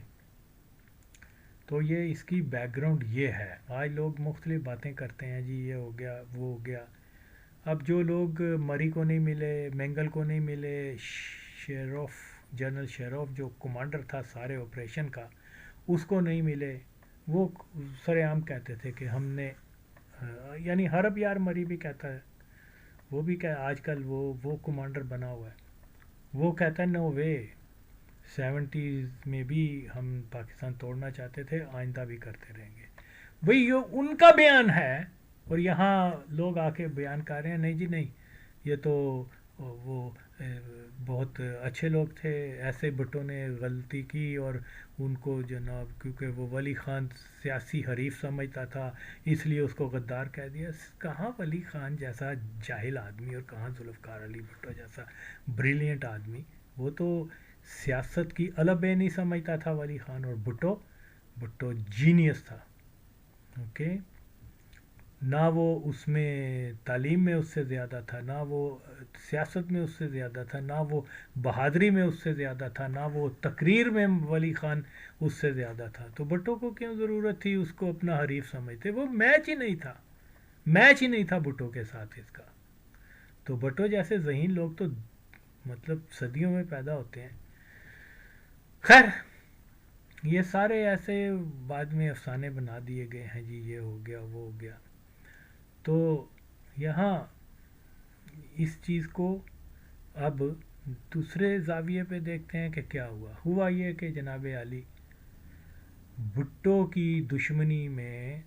تو یہ اس کی بیک گراؤنڈ یہ ہے. آج لوگ مختلف باتیں کرتے ہیں، جی یہ ہو گیا وہ ہو گیا. اب جو لوگ مری کو نہیں ملے، مینگل کو نہیں ملے، شیروف جنرل شیروف جو کمانڈر تھا سارے آپریشن کا، اس کو نہیں ملے، وہ سر عام کہتے تھے کہ ہم نے، یعنی حرب یار مری بھی کہتا ہے، وہ بھی کہ آج کل وہ کمانڈر بنا ہوا ہے، وہ کہتا ہے نو وے، 70s میں بھی ہم پاکستان توڑنا چاہتے تھے، آئندہ بھی کرتے رہیں گے. وہی یہ ان کا بیان ہے، اور یہاں لوگ آ کے بیان کر رہے ہیں نہیں جی نہیں، یہ تو وہ بہت اچھے لوگ تھے. ایسے بھٹو نے غلطی کی اور ان کو جناب کیونکہ وہ ولی خان سیاسی حریف سمجھتا تھا اس لیے اس کو غدار کہہ دیا. کہاں ولی خان جیسا جاہل آدمی اور کہاں ذوالفقار علی بھٹو جیسا بریلینٹ آدمی. وہ تو سیاست کی البے نہیں سمجھتا تھا ولی خان, اور بھٹو جینیس تھا. اوکے, نہ وہ اس میں تعلیم میں اس سے زیادہ تھا, نہ وہ سیاست میں اس سے زیادہ تھا, نہ وہ بہادری میں اس سے زیادہ تھا, نہ وہ تقریر میں ولی خان اس سے زیادہ تھا. تو بھٹو کو کیوں ضرورت تھی اس کو اپنا حریف سمجھتے؟ وہ میچ ہی نہیں تھا, میچ ہی نہیں تھا بھٹو کے ساتھ اس کا. تو بھٹو جیسے ذہین لوگ تو مطلب صدیوں میں پیدا ہوتے ہیں. خیر, یہ سارے ایسے بعد میں افسانے بنا دیے گئے ہیں جی, یہ ہو گیا وہ ہو گیا. تو یہاں اس چیز کو اب دوسرے زاویے پہ دیکھتے ہیں کہ کیا ہوا یہ کہ جناب علی بھٹو کی دشمنی میں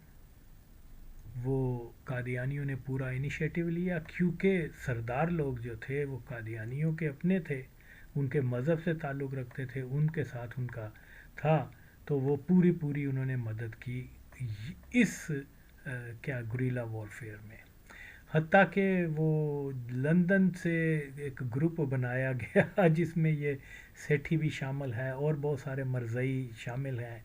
وہ قادیانیوں نے پورا انیشیٹو لیا, کیونکہ سردار لوگ جو تھے وہ قادیانیوں کے اپنے تھے, ان کے مذہب سے تعلق رکھتے تھے, ان کے ساتھ ان کا تھا. تو وہ پوری انہوں نے مدد کی اس کیا گریلا وارفیئر میں. حتیٰ کہ وہ لندن سے ایک گروپ بنایا گیا جس میں یہ سیٹھی بھی شامل ہے اور بہت سارے مرزئی شامل ہیں.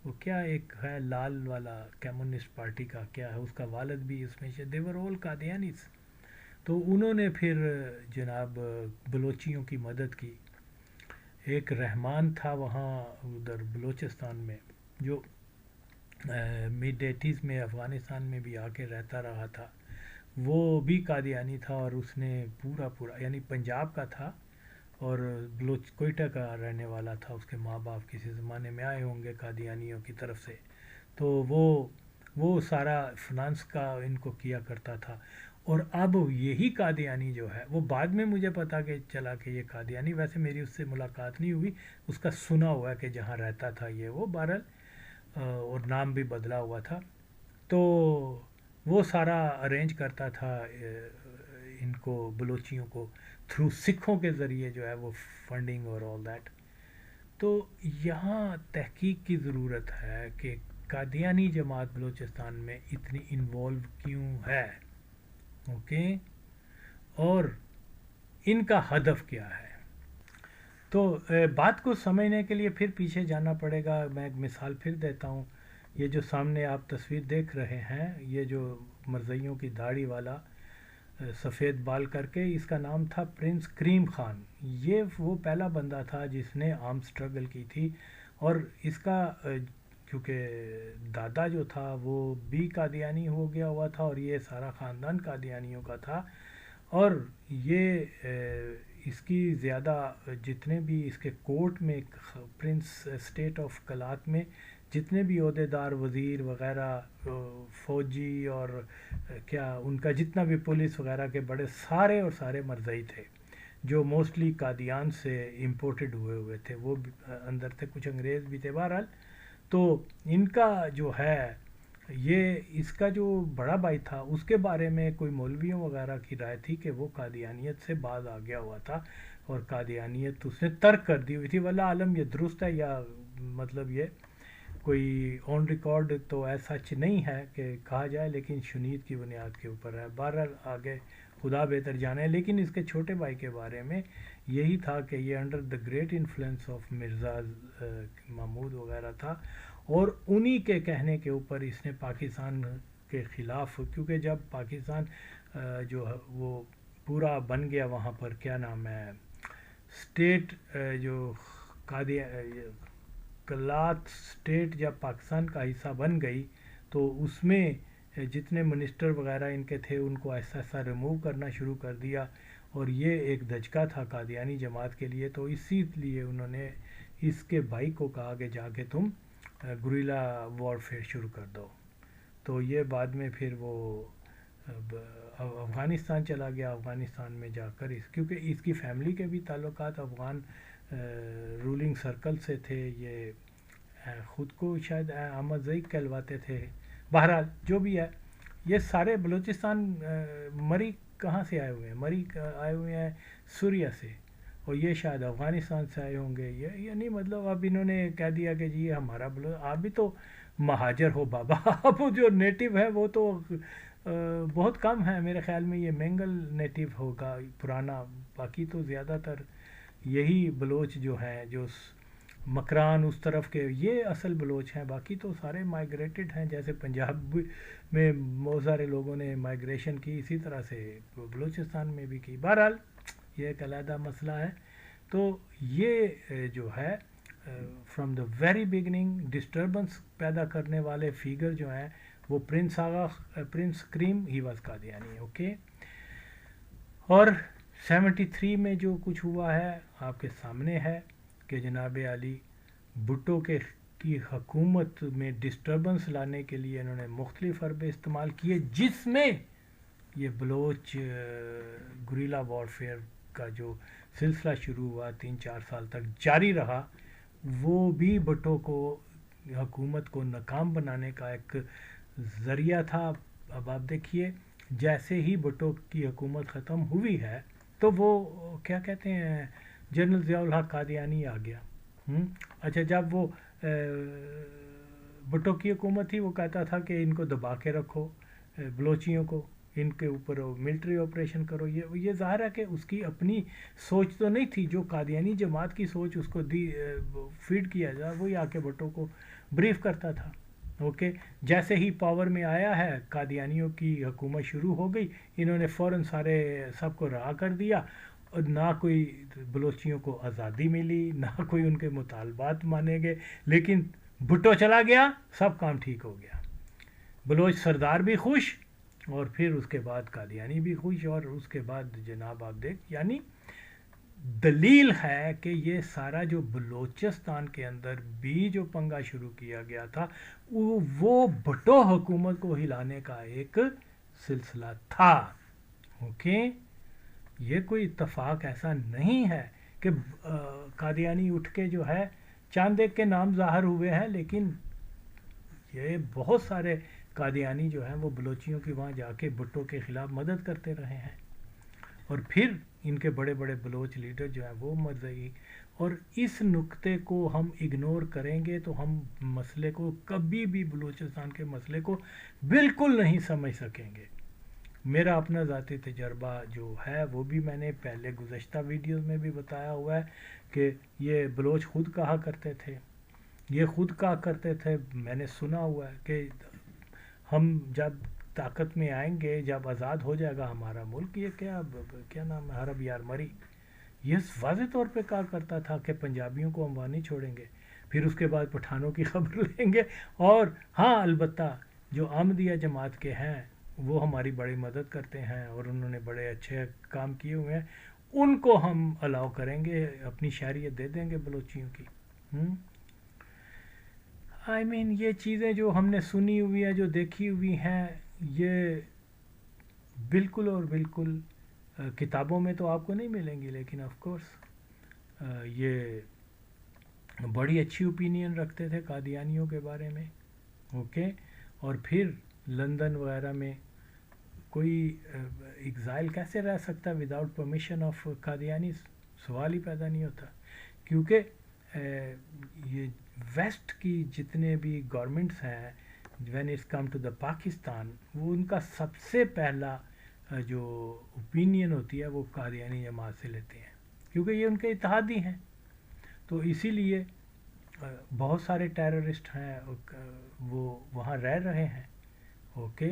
وہ کیا ایک ہے لال والا کمیونسٹ پارٹی کا کیا ہے, اس کا والد بھی اس میں دیور اول قادیانیز. تو انہوں نے پھر جناب بلوچیوں کی مدد کی. ایک رحمان تھا وہاں ادھر بلوچستان میں جو مڈ ایٹیز میں افغانستان میں بھی آ کے رہتا رہا تھا. وہ بھی قادیانی تھا اور اس نے پورا یعنی پنجاب کا تھا اور کوئٹہ کا رہنے والا تھا. اس کے ماں باپ کسی زمانے میں آئے ہوں گے قادیانیوں کی طرف سے. تو وہ سارا فنانس کا ان کو کیا کرتا تھا. اور اب یہی قادیانی جو ہے وہ بعد میں مجھے پتا کہ چلا کہ یہ قادیانی, ویسے میری اس سے ملاقات نہیں ہوئی, اس کا سنا ہوا کہ جہاں رہتا تھا یہ وہ بہرحال, اور نام بھی بدلا ہوا تھا. تو وہ سارا ارینج کرتا تھا ان کو بلوچیوں کو تھرو سکھوں کے ذریعے جو ہے وہ فنڈنگ اور آل دیٹ. تو یہاں تحقیق کی ضرورت ہے کہ قادیانی جماعت بلوچستان میں اتنی انوالو کیوں ہے, اوکے, اور ان کا ہدف کیا ہے. تو بات کو سمجھنے کے لیے پھر پیچھے جانا پڑے گا. میں ایک مثال پھر دیتا ہوں. یہ جو سامنے آپ تصویر دیکھ رہے ہیں, یہ جو مرزائیوں کی داڑھی والا سفید بال کر کے, اس کا نام تھا پرنس کریم خان. یہ وہ پہلا بندہ تھا جس نے آرم سٹرگل کی تھی, اور اس کا کیونکہ دادا جو تھا وہ بھی قادیانی ہو گیا ہوا تھا اور یہ سارا خاندان قادیانیوں کا تھا. اور یہ اس کی زیادہ جتنے بھی اس کے کورٹ میں پرنس اسٹیٹ آف کلات میں جتنے بھی عہدے دار وزیر وغیرہ فوجی اور کیا ان کا جتنا بھی پولیس وغیرہ کے بڑے سارے مرزائی تھے جو موسٹلی قادیان سے امپورٹڈ ہوئے تھے. وہ اندر تھے, کچھ انگریز بھی تھے. بہرحال تو ان کا جو ہے یہ اس کا جو بڑا بھائی تھا اس کے بارے میں کوئی مولویوں وغیرہ کی رائے تھی کہ وہ قادیانیت سے باز آ گیا ہوا تھا اور قادیانیت اس نے ترک کر دی ہوئی تھی. واللہ عالم یہ درست ہے یا مطلب یہ کوئی آن ریکارڈ تو ایسا سچ نہیں ہے کہ کہا جائے, لیکن شنید کی بنیاد کے اوپر ہے. بہرحال آگے خدا بہتر جانے. لیکن اس کے چھوٹے بھائی کے بارے میں یہی تھا کہ یہ under the great influence of Mirza Mahmood وغیرہ تھا, اور انہی کے کہنے کے اوپر اس نے پاکستان کے خلاف, کیونکہ جب پاکستان جو وہ پورا بن گیا وہاں پر کیا نام ہے اسٹیٹ, جو کلات اسٹیٹ جب پاکستان کا حصہ بن گئی تو اس میں جتنے منسٹر وغیرہ ان کے تھے ان کو ایسا ایسا ریموو کرنا شروع کر دیا, اور یہ ایک دھچکا تھا قادیانی جماعت کے لیے. تو اسی لیے انہوں نے اس کے بھائی کو کہا کہ جا کے تم گریلا وارفیئر شروع کر دو. تو یہ بعد میں پھر وہ افغانستان چلا گیا. افغانستان میں جا کر کیونکہ اس کی فیملی کے بھی تعلقات افغان رولنگ سرکل سے تھے. یہ خود کو شاید احمد زئی کہلواتے تھے. بہرحال جو بھی ہے, یہ سارے بلوچستان مری کہاں سے آئے ہوئے ہیں؟ مری آئے ہوئے ہیں سوریا سے، اور یہ شاید افغانستان سے آئے ہوں گے. یہ نہیں مطلب اب انہوں نے کہہ دیا کہ جی ہمارا آپ بھی تو مہاجر ہو بابا. اب جو نیٹو ہے وہ تو بہت کم ہے میرے خیال میں، یہ مینگل نیٹو ہوگا پرانا، باقی تو زیادہ تر یہی بلوچ جو ہیں جو مکران اس طرف کے یہ اصل بلوچ ہیں، باقی تو سارے مائیگریٹڈ ہیں. جیسے پنجاب میں بہت سارے لوگوں نے مائیگریشن کی، اسی طرح سے بلوچستان میں بھی کی. بہرحال یہ ایک علیحدہ مسئلہ ہے. تو یہ جو ہے from the very beginning disturbance پیدا کرنے والے فیگر جو ہیں وہ prince Karim he was Qadiani. Okay, اور 73 میں جو کچھ ہوا ہے آپ کے سامنے ہے کہ جناب علی بھٹو کی حکومت میں ڈسٹربنس لانے کے لیے انہوں نے مختلف حربے استعمال کیے، جس میں یہ بلوچ گریلا وارفیئر کا جو سلسلہ شروع ہوا 3-4 سال تک جاری رہا، وہ بھی بھٹو کو حکومت کو ناکام بنانے کا ایک ذریعہ تھا. اب آپ دیکھیے جیسے ہی بھٹو کی حکومت ختم ہوئی ہے تو وہ کیا کہتے ہیں جنرل ضیاء الحق قادیانی آ گیا. اچھا، جب وہ بھٹو کی حکومت تھی وہ کہتا تھا کہ ان کو دبا کے رکھو، بلوچیوں کو، ان کے اوپر ملٹری آپریشن کرو. یہ ظاہر ہے کہ اس کی اپنی سوچ تو نہیں تھی، جو قادیانی جماعت کی سوچ اس کو فیڈ کیا جائے وہی آ کے بھٹو کو بریف کرتا تھا. اوکے، جیسے ہی پاور میں آیا ہے قادیانیوں کی حکومت شروع ہو گئی، انہوں نے فوراً سب کو رہا کر دیا، اور نہ کوئی بلوچیوں کو آزادی ملی، نہ کوئی ان کے مطالبات مانے گئے. لیکن بھٹو چلا گیا، سب کام ٹھیک ہو گیا، بلوچ سردار بھی خوش، اور پھر اس کے بعد قادیانی بھی خوش، اور اس کے بعد جناب آپ یعنی دلیل ہے کہ یہ سارا جو بلوچستان کے اندر بھی جو پنگا شروع کیا گیا تھا وہ بھٹو حکومت کو ہلانے کا ایک سلسلہ تھا. اوکے، یہ کوئی اتفاق ایسا نہیں ہے کہ قادیانی اٹھ کے جو ہے چاند ایک کے نام ظاہر ہوئے ہیں، لیکن یہ بہت سارے قادیانی جو ہیں وہ بلوچیوں کی وہاں جا کے بھٹو کے خلاف مدد کرتے رہے ہیں، اور پھر ان کے بڑے بڑے بلوچ لیڈر جو ہیں وہ مر گئی. اور اس نقطے کو ہم اگنور کریں گے تو ہم مسئلے کو کبھی بھی بلوچستان کے مسئلے کو بالکل نہیں سمجھ سکیں گے. میرا اپنا ذاتی تجربہ جو ہے وہ بھی میں نے پہلے گزشتہ ویڈیوز میں بھی بتایا ہوا ہے کہ یہ بلوچ خود کہا کرتے تھے، میں نے سنا ہوا ہے کہ ہم جب طاقت میں آئیں گے، جب آزاد ہو جائے گا ہمارا ملک، یہ کیا نام ہے، حرب یار مری، یہ واضح طور پہ کہا کرتا تھا کہ پنجابیوں کو ہم وہاں نہیں چھوڑیں گے. پھر اس کے بعد پٹھانوں کی خبر لیں گے، اور ہاں البتہ جو احمدیہ جماعت کے ہیں وہ ہماری بڑی مدد کرتے ہیں اور انہوں نے بڑے اچھے کام کیے ہوئے ہیں، ان کو ہم الاؤ کریں گے، اپنی شہریت دے دیں گے بلوچیوں کی. یہ چیزیں جو ہم نے سنی ہوئی ہیں، جو دیکھی ہوئی ہیں، یہ بالکل اور بالکل کتابوں میں تو آپ کو نہیں ملیں گی، لیکن آف کورس یہ بڑی اچھی اوپینین رکھتے تھے قادیانیوں کے بارے میں. اوکے، اور پھر لندن وغیرہ میں کوئی ایگزائل کیسے رہ سکتا وداؤٹ پرمیشن آف قادیانی؟ سوال ہی پیدا نہیں ہوتا، کیونکہ یہ ویسٹ کی جتنے بھی گورنمنٹس ہیں when it's come to the Pakistan, وہ ان کا سب سے پہلا جو اوپینین ہوتی ہے وہ قادیانی جماعت سے لیتے ہیں، کیونکہ یہ ان کے اتحادی ہیں. تو اسی لیے بہت سارے ٹیررسٹ ہیں وہ وہاں رہ رہے ہیں. اوکے،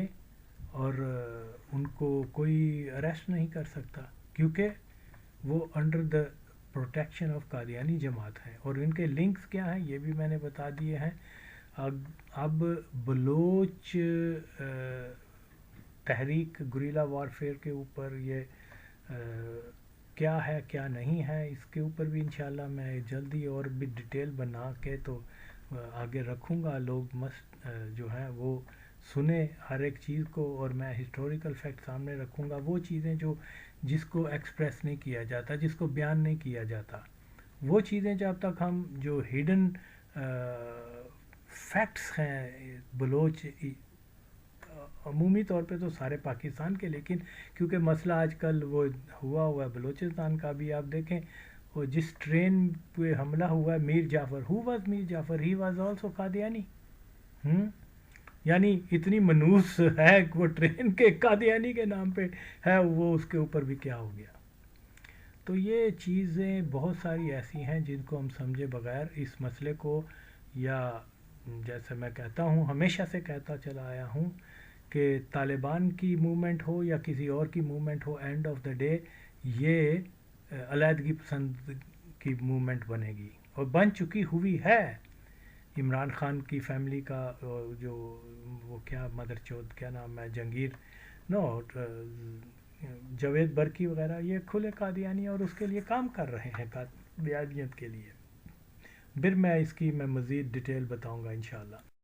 اور ان کو کوئی اریسٹ نہیں کر سکتا کیونکہ وہ under the protection of Qadiani جماعت ہے. اور ان کے لنکس کیا ہیں یہ بھی میں نے بتا دیے ہیں. اب بلوچ تحریک گریلا وارفیئر کے اوپر یہ کیا ہے کیا نہیں ہے، اس کے اوپر بھی انشاءاللہ میں جلدی اور بھی ڈیٹیل بنا کے تو آگے رکھوں گا. لوگ جو ہیں وہ سنیں ہر ایک چیز کو، اور میں ہسٹوریکل فیکٹ سامنے رکھوں گا، وہ چیزیں جس کو ایکسپریس نہیں کیا جاتا، جس کو بیان نہیں کیا جاتا، وہ چیزیں جب تک ہم جو ہڈن فیکٹس ہیں بلوچ عمومی طور پہ تو سارے پاکستان کے، لیکن کیونکہ مسئلہ آج کل وہ ہوا ہے بلوچستان کا بھی، آپ دیکھیں وہ جس ٹرین پہ حملہ ہوا ہے Mir Jafar, who was Mir Jafar, he was also Qadiani. ہوں یعنی اتنی منوس ہے کہ وہ ٹرین کے قادیانی کے نام پہ ہے، وہ اس کے اوپر بھی کیا ہو گیا. تو یہ چیزیں بہت ساری ایسی ہیں جن کو ہم سمجھے بغیر اس مسئلے کو، یا جیسے میں کہتا ہوں ہمیشہ سے کہتا چلا آیا ہوں کہ طالبان کی موومنٹ ہو یا کسی اور کی movement who, and of the day یہ علیحدگی پسند کی موومنٹ بنے گی، اور بن چکی ہوئی ہے. عمران خان کی فیملی کا جو وہ کیا مدر چوت کیا نام ہے، جنگیر نو جاوید برکی وغیرہ، یہ کھلے قادیانی اور اس کے لیے کام کر رہے ہیں قادیانیت کے لیے. پھر میں اس کی مزید ڈیٹیل بتاؤں گا انشاءاللہ.